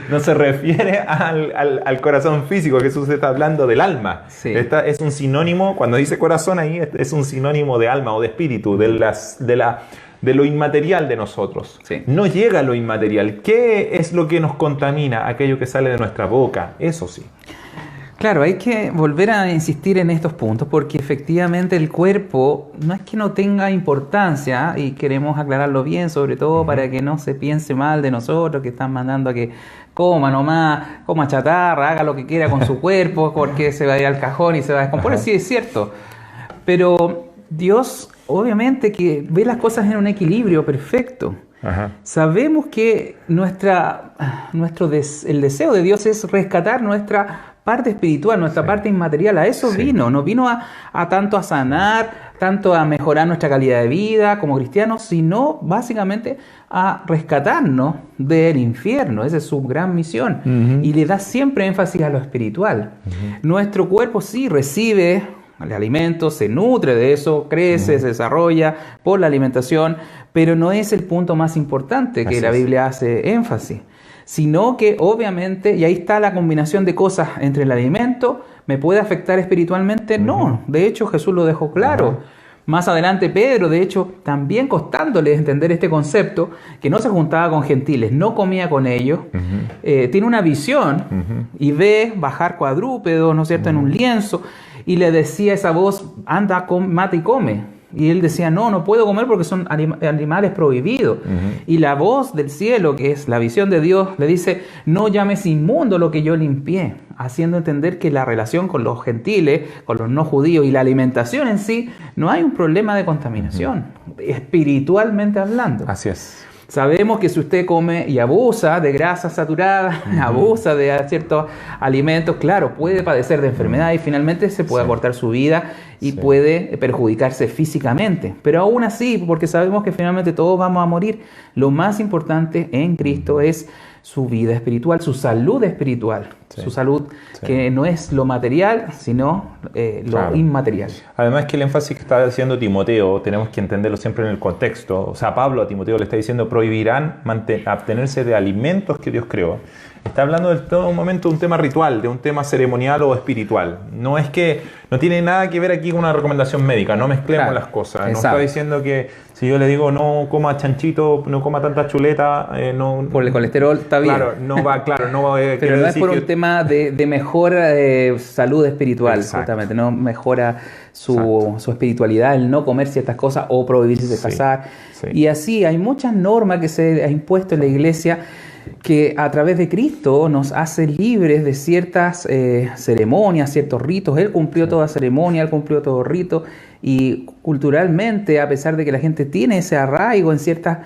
No se refiere al corazón físico. Jesús está hablando del alma. Sí. Es un sinónimo, cuando dice corazón ahí, es un sinónimo de alma o de espíritu, de lo inmaterial de nosotros. Sí. No llega a lo inmaterial. ¿Qué es lo que nos contamina? Aquello que sale de nuestra boca. Eso sí. Claro, hay que volver a insistir en estos puntos porque efectivamente el cuerpo no es que no tenga importancia y queremos aclararlo bien, sobre todo para que no se piense mal de nosotros que están mandando a que coma nomás, coma chatarra, haga lo que quiera con su cuerpo porque se va a ir al cajón y se va a descomponer. Sí, es cierto. Pero Dios obviamente que ve las cosas en un equilibrio perfecto. Ajá. Sabemos que el deseo de Dios es rescatar nuestra parte espiritual, nuestra parte inmaterial. A eso vino, no vino a tanto a sanar, tanto a mejorar nuestra calidad de vida como cristianos, sino básicamente a rescatarnos del infierno. Esa es su gran misión. Y le da siempre énfasis a lo espiritual. Nuestro cuerpo sí recibe el alimento, se nutre de eso, crece, se desarrolla por la alimentación, pero no es el punto más importante que la Biblia hace énfasis, sino que obviamente, y ahí está la combinación de cosas entre el alimento, ¿me puede afectar espiritualmente? No, de hecho Jesús lo dejó claro. Más adelante Pedro, de hecho, también costándole entender este concepto, que no se juntaba con gentiles, no comía con ellos, tiene una visión y ve bajar cuadrúpedos, ¿no es cierto?, en un lienzo, y le decía esa voz, anda, mata y come. Y él decía, no puedo comer porque son animales prohibidos. Y la voz del cielo, que es la visión de Dios, le dice, no llames inmundo lo que yo limpié, haciendo entender que la relación con los gentiles, con los no judíos y la alimentación en sí, no hay un problema de contaminación, espiritualmente hablando. Así es. Sabemos que si usted come y abusa de grasas saturadas, abusa de ciertos alimentos, claro, puede padecer de enfermedad y finalmente se puede acortar su vida y puede perjudicarse físicamente. Pero aún así, porque sabemos que finalmente todos vamos a morir, lo más importante en Cristo es su vida espiritual, su salud espiritual, su salud que no es lo material, sino lo inmaterial. Además que el énfasis que está haciendo Timoteo, tenemos que entenderlo siempre en el contexto. O sea, Pablo a Timoteo le está diciendo, prohibirán abstenerse de alimentos que Dios creó. Está hablando de todo un momento de un tema ritual, de un tema ceremonial o espiritual. No es que, no tiene nada que ver aquí con una recomendación médica, no mezclemos las cosas. No está diciendo que si yo le digo no coma chanchito, no coma tanta chuleta, no... Por el colesterol está bien. No va. Pero no es por un tema de mejora de salud espiritual, justamente, no mejora su espiritualidad, el no comer ciertas cosas o prohibirse de casar. Y así hay muchas normas que se ha impuesto en la iglesia que a través de Cristo nos hace libres de ciertas ceremonias, ciertos ritos. Él cumplió toda ceremonia, Él cumplió todo rito, y culturalmente, a pesar de que la gente tiene ese arraigo en ciertas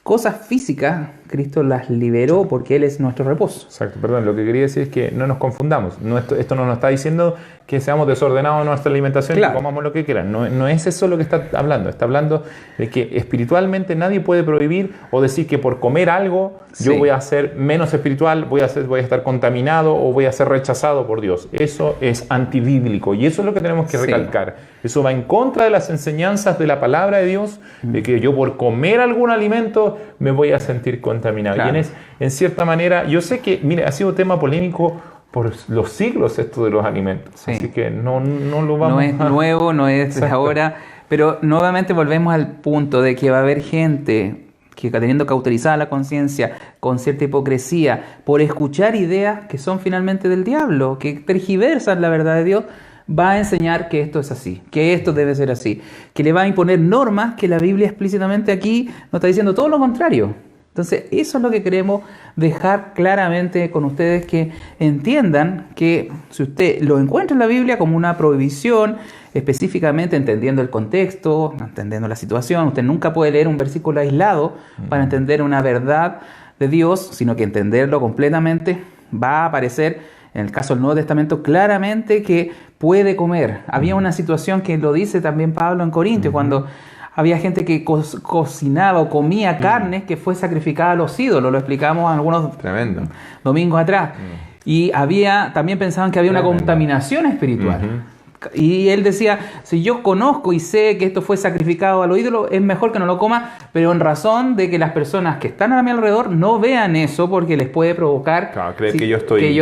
cosas físicas, Cristo las liberó porque Él es nuestro reposo. Exacto, perdón, lo que quería decir es que no nos confundamos. No, esto no nos está diciendo que seamos desordenados en nuestra alimentación y Claro. que comamos lo que quieran. No es eso lo que está hablando. Está hablando de que espiritualmente nadie puede prohibir o decir que por comer algo yo Sí. voy a ser menos espiritual, voy a estar contaminado o voy a ser rechazado por Dios. Eso es antibíblico y eso es lo que tenemos que Sí. recalcar. Eso va en contra de las enseñanzas de la palabra de Dios, de que yo por comer algún alimento me voy a sentir contaminado. Claro. Y en cierta manera, yo sé que, mire, ha sido tema polémico por los siglos esto de los alimentos. Sí. Así que no lo vamos No es a... nuevo, no es de Exacto. ahora, pero nuevamente volvemos al punto de que va a haber gente que teniendo cauterizada la conciencia con cierta hipocresía por escuchar ideas que son finalmente del diablo, que tergiversan la verdad de Dios, va a enseñar que esto es así, que esto debe ser así, que le va a imponer normas que la Biblia explícitamente aquí nos está diciendo todo lo contrario. Entonces, eso es lo que queremos dejar claramente con ustedes, que entiendan que si usted lo encuentra en la Biblia como una prohibición, específicamente entendiendo el contexto, entendiendo la situación, usted nunca puede leer un versículo aislado para entender una verdad de Dios, sino que entenderlo completamente. Va a aparecer, en el caso del Nuevo Testamento, claramente que puede comer. Había una situación que lo dice también Pablo en Corintios, cuando había gente que cocinaba o comía carnes que fue sacrificada a los ídolos. Lo explicamos algunos Tremendo. domingos atrás. Y también pensaban que había una Tremendo. contaminación espiritual. Y él decía, si yo conozco y sé que esto fue sacrificado a los ídolos, es mejor que no lo coma, pero en razón de que las personas que están a mi alrededor no vean eso, porque les puede provocar Claro, creer que yo estoy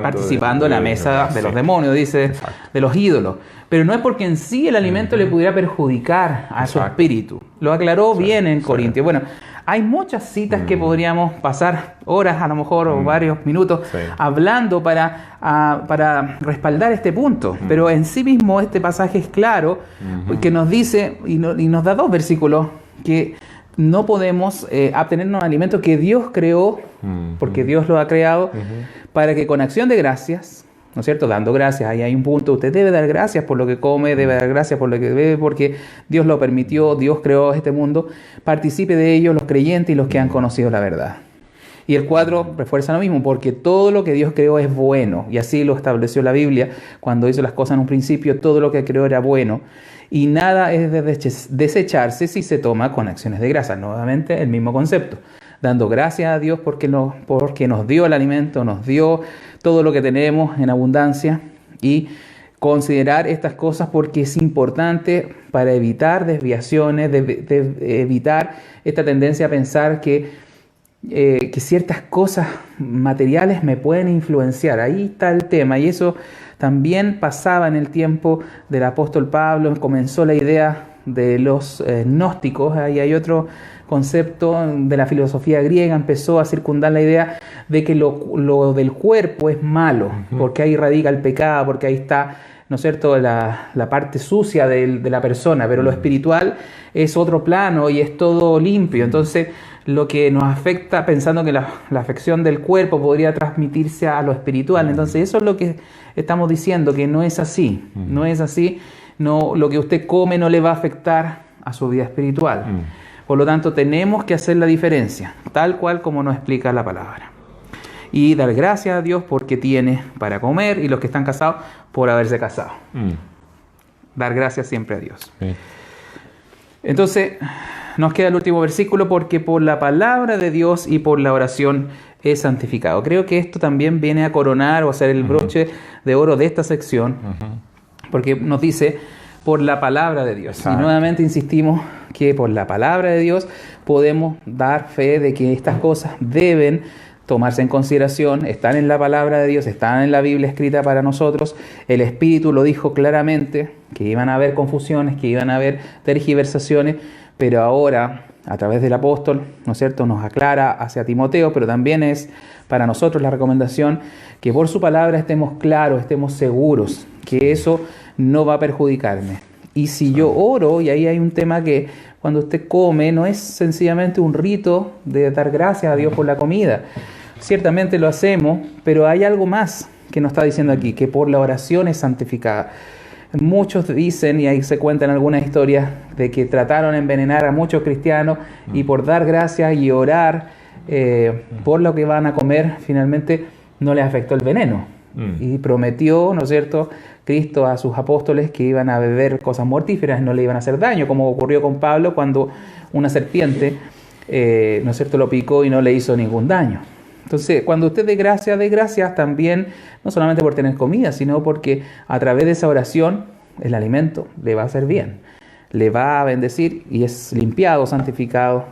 participando en la mesa de los sí. demonios, dice, Exacto. de los ídolos. Pero no es porque en sí el alimento le pudiera perjudicar a su Exacto. espíritu. Lo aclaró bien en sí. Corintios. Bueno, hay muchas citas que podríamos pasar horas, a lo mejor, o varios minutos, Sí. hablando para respaldar este punto. Pero en sí mismo este pasaje es claro, que nos dice, y nos da dos versículos, que no podemos abstenernos de alimentos que Dios creó, porque Dios lo ha creado, para que con acción de gracias, ¿no es cierto? Dando gracias, ahí hay un punto. Usted debe dar gracias por lo que come, debe dar gracias por lo que bebe, porque Dios lo permitió, Dios creó este mundo. Participe de ello los creyentes y los que han conocido la verdad. Y el 4 refuerza lo mismo, porque todo lo que Dios creó es bueno. Y así lo estableció la Biblia cuando hizo las cosas en un principio. Todo lo que creó era bueno. Y nada es de desecharse si se toma con acciones de gracias. Nuevamente el mismo concepto. Dando gracias a Dios porque nos dio el alimento, nos dio todo lo que tenemos en abundancia, y considerar estas cosas porque es importante para evitar desviaciones, evitar esta tendencia a pensar que ciertas cosas materiales me pueden influenciar. Ahí está el tema, y eso también pasaba en el tiempo del apóstol Pablo. Comenzó la idea de los gnósticos. Ahí hay otro concepto de la filosofía griega, empezó a circundar la idea de que lo del cuerpo es malo, porque ahí radica el pecado, porque ahí está, ¿no es cierto?, la parte sucia de la persona, pero lo espiritual es otro plano y es todo limpio. Entonces, lo que nos afecta, pensando que la afección del cuerpo podría transmitirse a lo espiritual. Entonces, eso es lo que estamos diciendo, que no es así, no es así. No, lo que usted come no le va a afectar a su vida espiritual. Por lo tanto, tenemos que hacer la diferencia, tal cual como nos explica la palabra. Y dar gracias a Dios porque tiene para comer, y los que están casados por haberse casado. Dar gracias siempre a Dios. Sí. Entonces, nos queda el último versículo: porque por la palabra de Dios y por la oración es santificado. Creo que esto también viene a coronar o a ser el broche de oro de esta sección, porque nos dice por la palabra de Dios. Exacto. Y nuevamente insistimos que por la palabra de Dios podemos dar fe de que estas cosas deben tomarse en consideración, están en la palabra de Dios, están en la Biblia escrita para nosotros. El Espíritu lo dijo claramente, que iban a haber confusiones, que iban a haber tergiversaciones, pero ahora, a través del apóstol, ¿no es cierto?, nos aclara hacia Timoteo, pero también es para nosotros la recomendación que por su palabra estemos claros, estemos seguros, que eso no va a perjudicarme. Y si yo oro, y ahí hay un tema que cuando usted come, no es sencillamente un rito de dar gracias a Dios por la comida. Ciertamente lo hacemos, pero hay algo más que nos está diciendo aquí, que por la oración es santificada. Muchos dicen, y ahí se cuentan algunas historias, de que trataron de envenenar a muchos cristianos y por dar gracias y orar por lo que van a comer, finalmente no les afectó el veneno. Y prometió, ¿no es cierto?, Cristo a sus apóstoles que iban a beber cosas mortíferas y no le iban a hacer daño, como ocurrió con Pablo cuando una serpiente, ¿no es cierto?, lo picó y no le hizo ningún daño. Entonces, cuando usted dé gracias también, no solamente por tener comida, sino porque a través de esa oración, el alimento le va a hacer bien, le va a bendecir y es limpiado, santificado,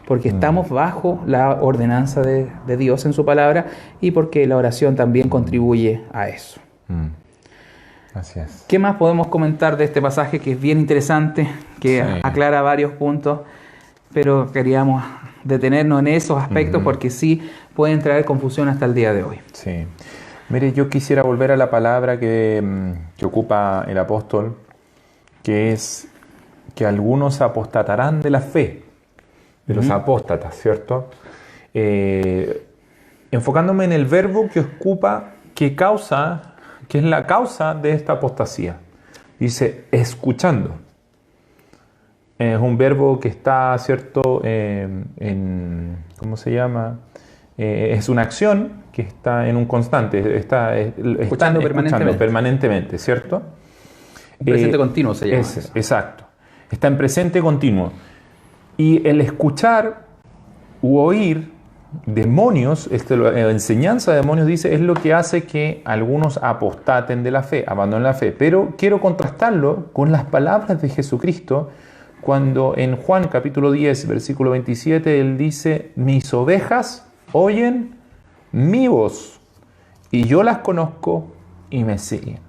porque estamos bajo la ordenanza de Dios en su palabra y porque la oración también contribuye a eso. Así es. ¿Qué más podemos comentar de este pasaje que es bien interesante, que aclara varios puntos, pero queríamos detenernos en esos aspectos porque sí pueden traer confusión hasta el día de hoy? Sí. Mire, yo quisiera volver a la palabra que ocupa el apóstol, que es que algunos apostatarán de la fe, de los apóstatas, ¿cierto? Enfocándome en el verbo que ocupa, que es la causa de esta apostasía. Dice, escuchando. Es un verbo que está, ¿cierto?, ¿cómo se llama? Es una acción que está en un constante, están escuchando permanentemente, ¿cierto? Presente continuo se llama. Exacto. Está en presente continuo. Y el escuchar u oír demonios, la enseñanza de demonios dice, es lo que hace que algunos apostaten de la fe, abandonen la fe. Pero quiero contrastarlo con las palabras de Jesucristo, cuando en Juan capítulo 10, versículo 27, Él dice, mis ovejas oyen mi voz, y yo las conozco y me siguen.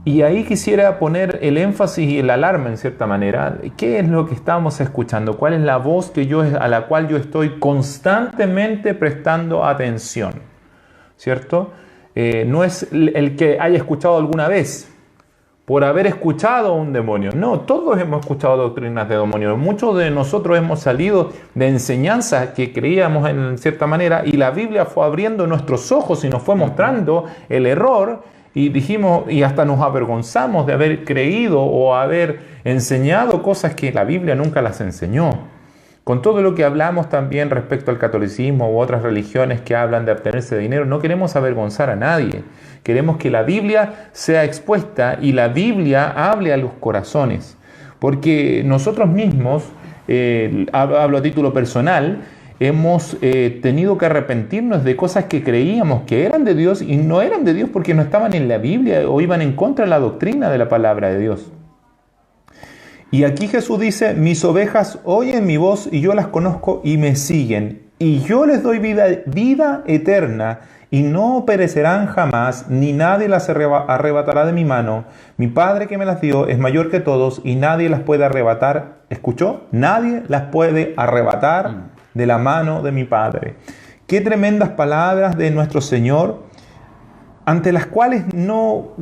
Y ahí quisiera poner el énfasis y el alarma en cierta manera. ¿Qué es lo que estamos escuchando? ¿Cuál es la voz a la cual yo estoy constantemente prestando atención? ¿Cierto? No es el que haya escuchado alguna vez por haber escuchado a un demonio. No, todos hemos escuchado doctrinas de demonios. Muchos de nosotros hemos salido de enseñanzas que creíamos en cierta manera y la Biblia fue abriendo nuestros ojos y nos fue mostrando el error. Y dijimos, y hasta nos avergonzamos de haber creído o haber enseñado cosas que la Biblia nunca las enseñó. Con todo lo que hablamos también respecto al catolicismo u otras religiones que hablan de abstenerse de dinero, no queremos avergonzar a nadie. Queremos que la Biblia sea expuesta y la Biblia hable a los corazones. Porque nosotros mismos, hablo a título personal, hemos tenido que arrepentirnos de cosas que creíamos que eran de Dios y no eran de Dios porque no estaban en la Biblia o iban en contra de la doctrina de la palabra de Dios. Y aquí Jesús dice, mis ovejas oyen mi voz y yo las conozco y me siguen. Y yo les doy vida eterna y no perecerán jamás, ni nadie las arrebatará de mi mano. Mi Padre que me las dio es mayor que todos y nadie las puede arrebatar. ¿Escuchó? Nadie las puede arrebatar de la mano de mi Padre. Qué tremendas palabras de nuestro Señor, ante las cuales no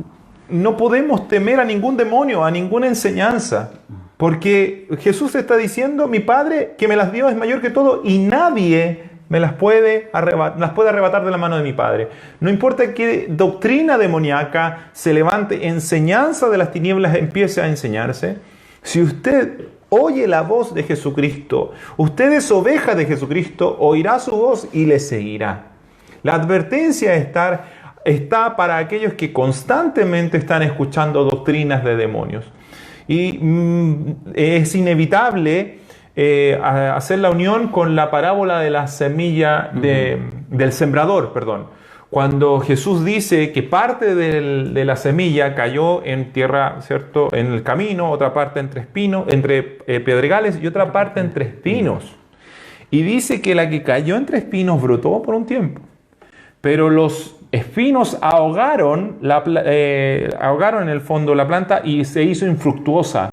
podemos temer a ningún demonio, a ninguna enseñanza, porque Jesús está diciendo, mi Padre que me las dio es mayor que todo y nadie me las puede arrebatar de la mano de mi Padre. No importa qué doctrina demoníaca se levante, enseñanza de las tinieblas empiece a enseñarse, si usted oye la voz de Jesucristo, usted es oveja de Jesucristo, oirá su voz y le seguirá. La advertencia está para aquellos que constantemente están escuchando doctrinas de demonios. Y es inevitable hacer la unión con la parábola de la semilla del sembrador, Cuando Jesús dice que parte de la semilla cayó en tierra, ¿cierto?, en el camino, otra parte entre pedregales y otra parte entre espinos. Y dice que la que cayó entre espinos brotó por un tiempo, pero los espinos ahogaron en el fondo la planta y se hizo infructuosa.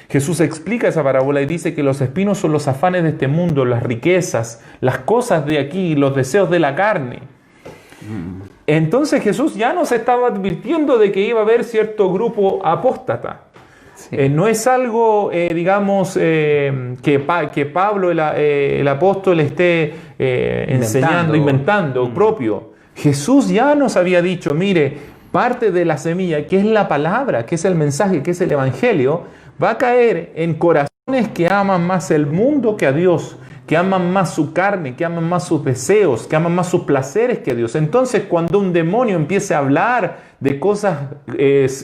Jesús explica esa parábola y dice que los espinos son los afanes de este mundo, las riquezas, las cosas de aquí, los deseos de la carne. Entonces Jesús ya nos estaba advirtiendo de que iba a haber cierto grupo apóstata. Sí. No es algo, que Pablo, el apóstol, esté inventando propio. Jesús ya nos había dicho, mire, parte de la semilla, que es la palabra, que es el mensaje, que es el evangelio, va a caer en corazones que aman más el mundo que a Dios, que aman más su carne, que aman más sus deseos, que aman más sus placeres que a Dios. Entonces, cuando un demonio empiece a hablar de cosas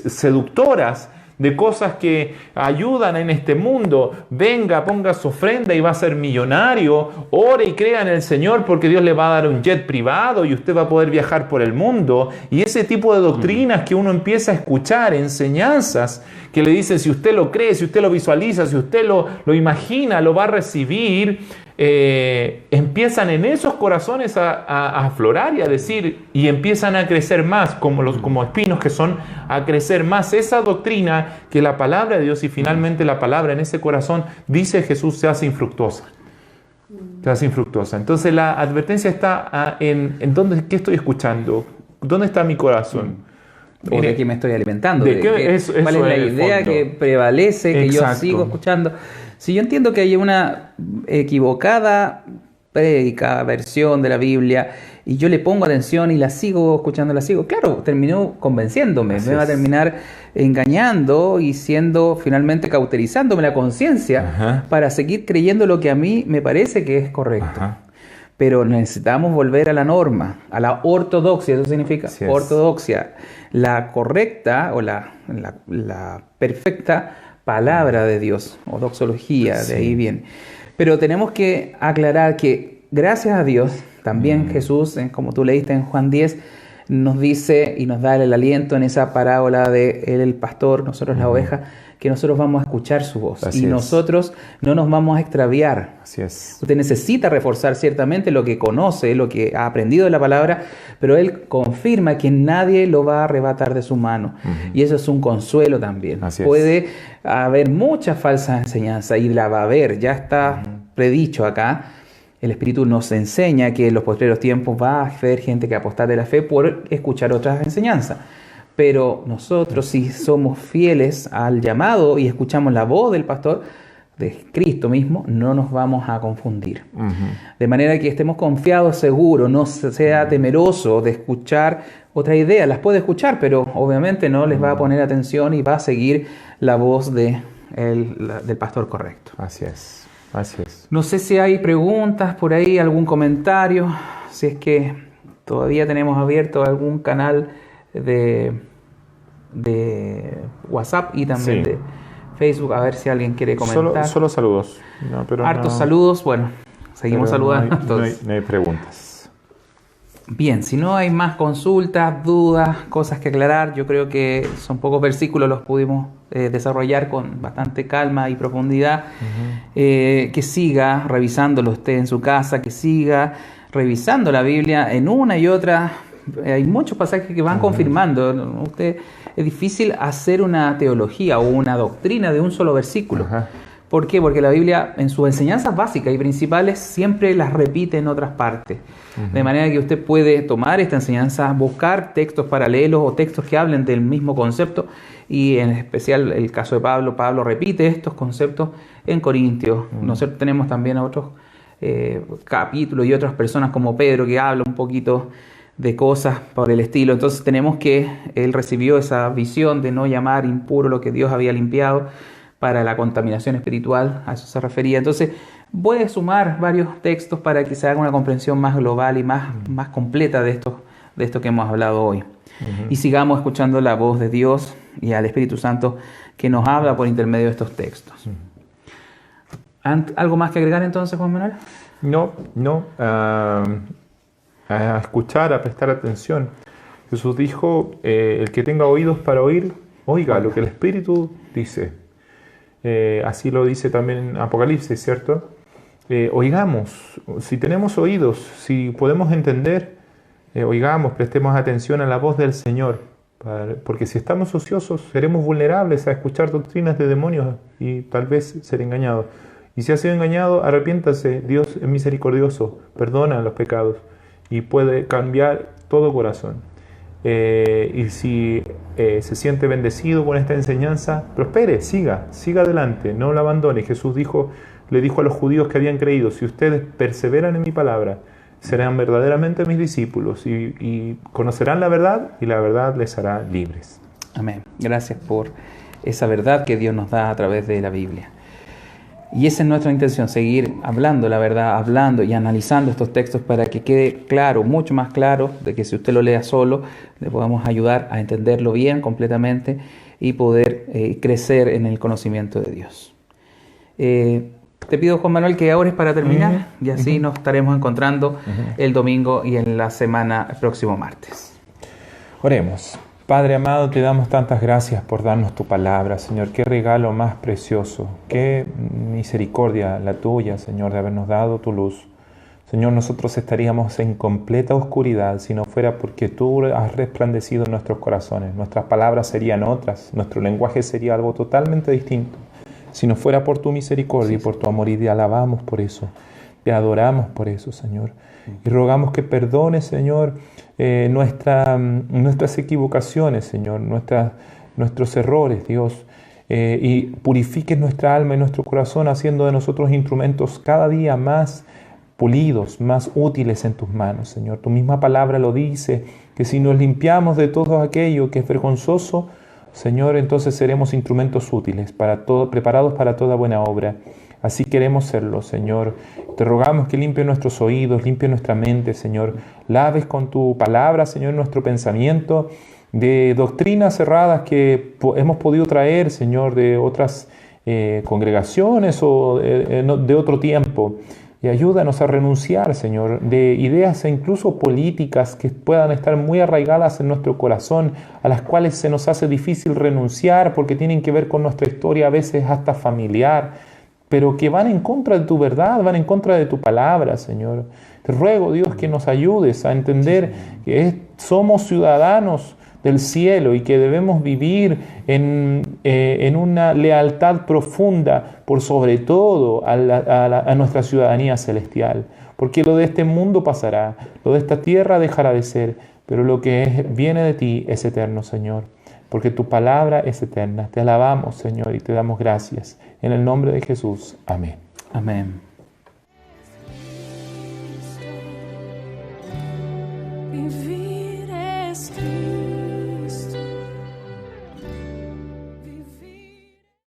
seductoras, de cosas que ayudan en este mundo, venga, ponga su ofrenda y va a ser millonario, ore y crea en el Señor porque Dios le va a dar un jet privado y usted va a poder viajar por el mundo, y ese tipo de doctrinas que uno empieza a escuchar, enseñanzas que le dicen si usted lo cree, si usted lo visualiza, si usted lo imagina, lo va a recibir, empiezan en esos corazones a aflorar y a decir, y empiezan a crecer más, como espinos que son, a crecer más esa doctrina que la palabra de Dios, y finalmente la palabra en ese corazón, dice Jesús, se hace infructuosa. Se hace infructuosa. Entonces la advertencia está en dónde, qué estoy escuchando, dónde está mi corazón. O de qué me estoy alimentando, ¿de qué? ¿Cuál es la el idea fondo que prevalece, que Exacto. yo sigo escuchando? Si yo entiendo que hay una equivocada prédica, versión de la Biblia, y yo le pongo atención y la sigo escuchando, claro, terminó convenciéndome, Así me va a es. terminar engañando y siendo finalmente cauterizándome la conciencia Ajá. para seguir creyendo lo que a mí me parece que es correcto. Ajá. Pero necesitamos volver a la norma, a la ortodoxia, eso significa Así es. ortodoxia, la correcta o la perfecta palabra de Dios, o doxología, Sí. de ahí viene. Pero tenemos que aclarar que gracias a Dios, también Jesús, como tú leíste en Juan 10, nos dice y nos da el aliento en esa parábola de Él el pastor, nosotros la oveja, que nosotros vamos a escuchar su voz. Así y es. nosotros no nos vamos a extraviar. Así es. Usted necesita reforzar ciertamente lo que conoce, lo que ha aprendido de la palabra, pero Él confirma que nadie lo va a arrebatar de su mano. Y eso es un consuelo también. Así es. Puede haber muchas falsas enseñanzas y la va a haber, ya está predicho acá. El Espíritu nos enseña que en los postreros tiempos va a haber gente que apostate de la fe por escuchar otras enseñanzas. Pero nosotros, si somos fieles al llamado y escuchamos la voz del pastor, de Cristo mismo, no nos vamos a confundir. De manera que estemos confiados, seguros, no sea temeroso de escuchar otra idea. Las puede escuchar, pero obviamente no les va a poner atención y va a seguir la voz del pastor correcto. Así es. Así es. No sé si hay preguntas por ahí, algún comentario, si es que todavía tenemos abierto algún canal de WhatsApp y también Sí. de Facebook, a ver si alguien quiere comentar. Solo saludos. No, pero Hartos no- saludos, bueno, seguimos pero saludando. No hay, entonces. no hay preguntas. Bien, si no hay más consultas, dudas, cosas que aclarar, yo creo que son pocos versículos, los pudimos desarrollar con bastante calma y profundidad. Que siga revisándolo usted en su casa, que siga revisando la Biblia en una y otra. Hay muchos pasajes que van confirmando. Usted, es difícil hacer una teología o una doctrina de un solo versículo. Ajá. ¿Por qué? Porque la Biblia en sus enseñanzas básicas y principales siempre las repite en otras partes. De manera que usted puede tomar esta enseñanza, buscar textos paralelos o textos que hablen del mismo concepto, y en especial el caso de Pablo. Pablo repite estos conceptos en Corintios. Nosotros tenemos también otros capítulos y otras personas como Pedro que habla un poquito de cosas por el estilo. Entonces tenemos que él recibió esa visión de no llamar impuro lo que Dios había limpiado para la contaminación espiritual, a eso se refería. Entonces voy a sumar varios textos para que se haga una comprensión más global y más completa de esto que hemos hablado hoy. Y sigamos escuchando la voz de Dios y al Espíritu Santo que nos habla por intermedio de estos textos. ¿Algo más que agregar entonces, Juan Manuel? No. A escuchar, a prestar atención. Jesús dijo, el que tenga oídos para oír, oiga lo que el Espíritu dice. Así lo dice también en Apocalipsis, ¿cierto? Oigamos, si tenemos oídos, si podemos entender, oigamos, prestemos atención a la voz del Señor, porque si estamos ociosos seremos vulnerables a escuchar doctrinas de demonios y tal vez ser engañados. Y si ha sido engañado, arrepiéntase, Dios es misericordioso, perdona los pecados y puede cambiar todo corazón. Y si se siente bendecido con esta enseñanza, prospere, siga adelante, no la abandone. Jesús le dijo a los judíos que habían creído, si ustedes perseveran en mi palabra, serán verdaderamente mis discípulos y conocerán la verdad y la verdad les hará libres. Amén. Gracias por esa verdad que Dios nos da a través de la Biblia. Y esa es nuestra intención, seguir hablando la verdad, hablando y analizando estos textos para que quede claro, mucho más claro, de que si usted lo lea solo, le podamos ayudar a entenderlo bien, completamente, y poder crecer en el conocimiento de Dios. Te pido, Juan Manuel, que ores para terminar, y así nos estaremos encontrando el domingo y en la semana, el próximo martes. Oremos. Padre amado, te damos tantas gracias por darnos tu palabra, Señor. Qué regalo más precioso, qué misericordia la tuya, Señor, de habernos dado tu luz. Señor, nosotros estaríamos en completa oscuridad si no fuera porque tú has resplandecido en nuestros corazones. Nuestras palabras serían otras, nuestro lenguaje sería algo totalmente distinto. Si no fuera por tu misericordia y por tu amor, y te alabamos por eso, te adoramos por eso, Señor. Y rogamos que perdones, Señor, nuestras equivocaciones, Señor, nuestros errores, Dios, y purifiques nuestra alma y nuestro corazón, haciendo de nosotros instrumentos cada día más pulidos, más útiles en tus manos, Señor. Tu misma palabra lo dice, que si nos limpiamos de todo aquello que es vergonzoso, Señor, entonces seremos instrumentos útiles, preparados para toda buena obra. Así queremos serlo, Señor. Te rogamos que limpie nuestros oídos, limpie nuestra mente, Señor. Laves con tu palabra, Señor, nuestro pensamiento de doctrinas erradas que hemos podido traer, Señor, de otras congregaciones o de otro tiempo. Y ayúdanos a renunciar, Señor, de ideas e incluso políticas que puedan estar muy arraigadas en nuestro corazón, a las cuales se nos hace difícil renunciar porque tienen que ver con nuestra historia, a veces hasta familiar, pero que van en contra de tu verdad, van en contra de tu palabra, Señor. Te ruego, Dios, que nos ayudes a entender que somos ciudadanos del cielo y que debemos vivir en una lealtad profunda por sobre todo a nuestra ciudadanía celestial. Porque lo de este mundo pasará, lo de esta tierra dejará de ser, pero lo que viene de ti es eterno, Señor. Porque tu palabra es eterna. Te alabamos, Señor, y te damos gracias. En el nombre de Jesús. Amén. Amén. Envia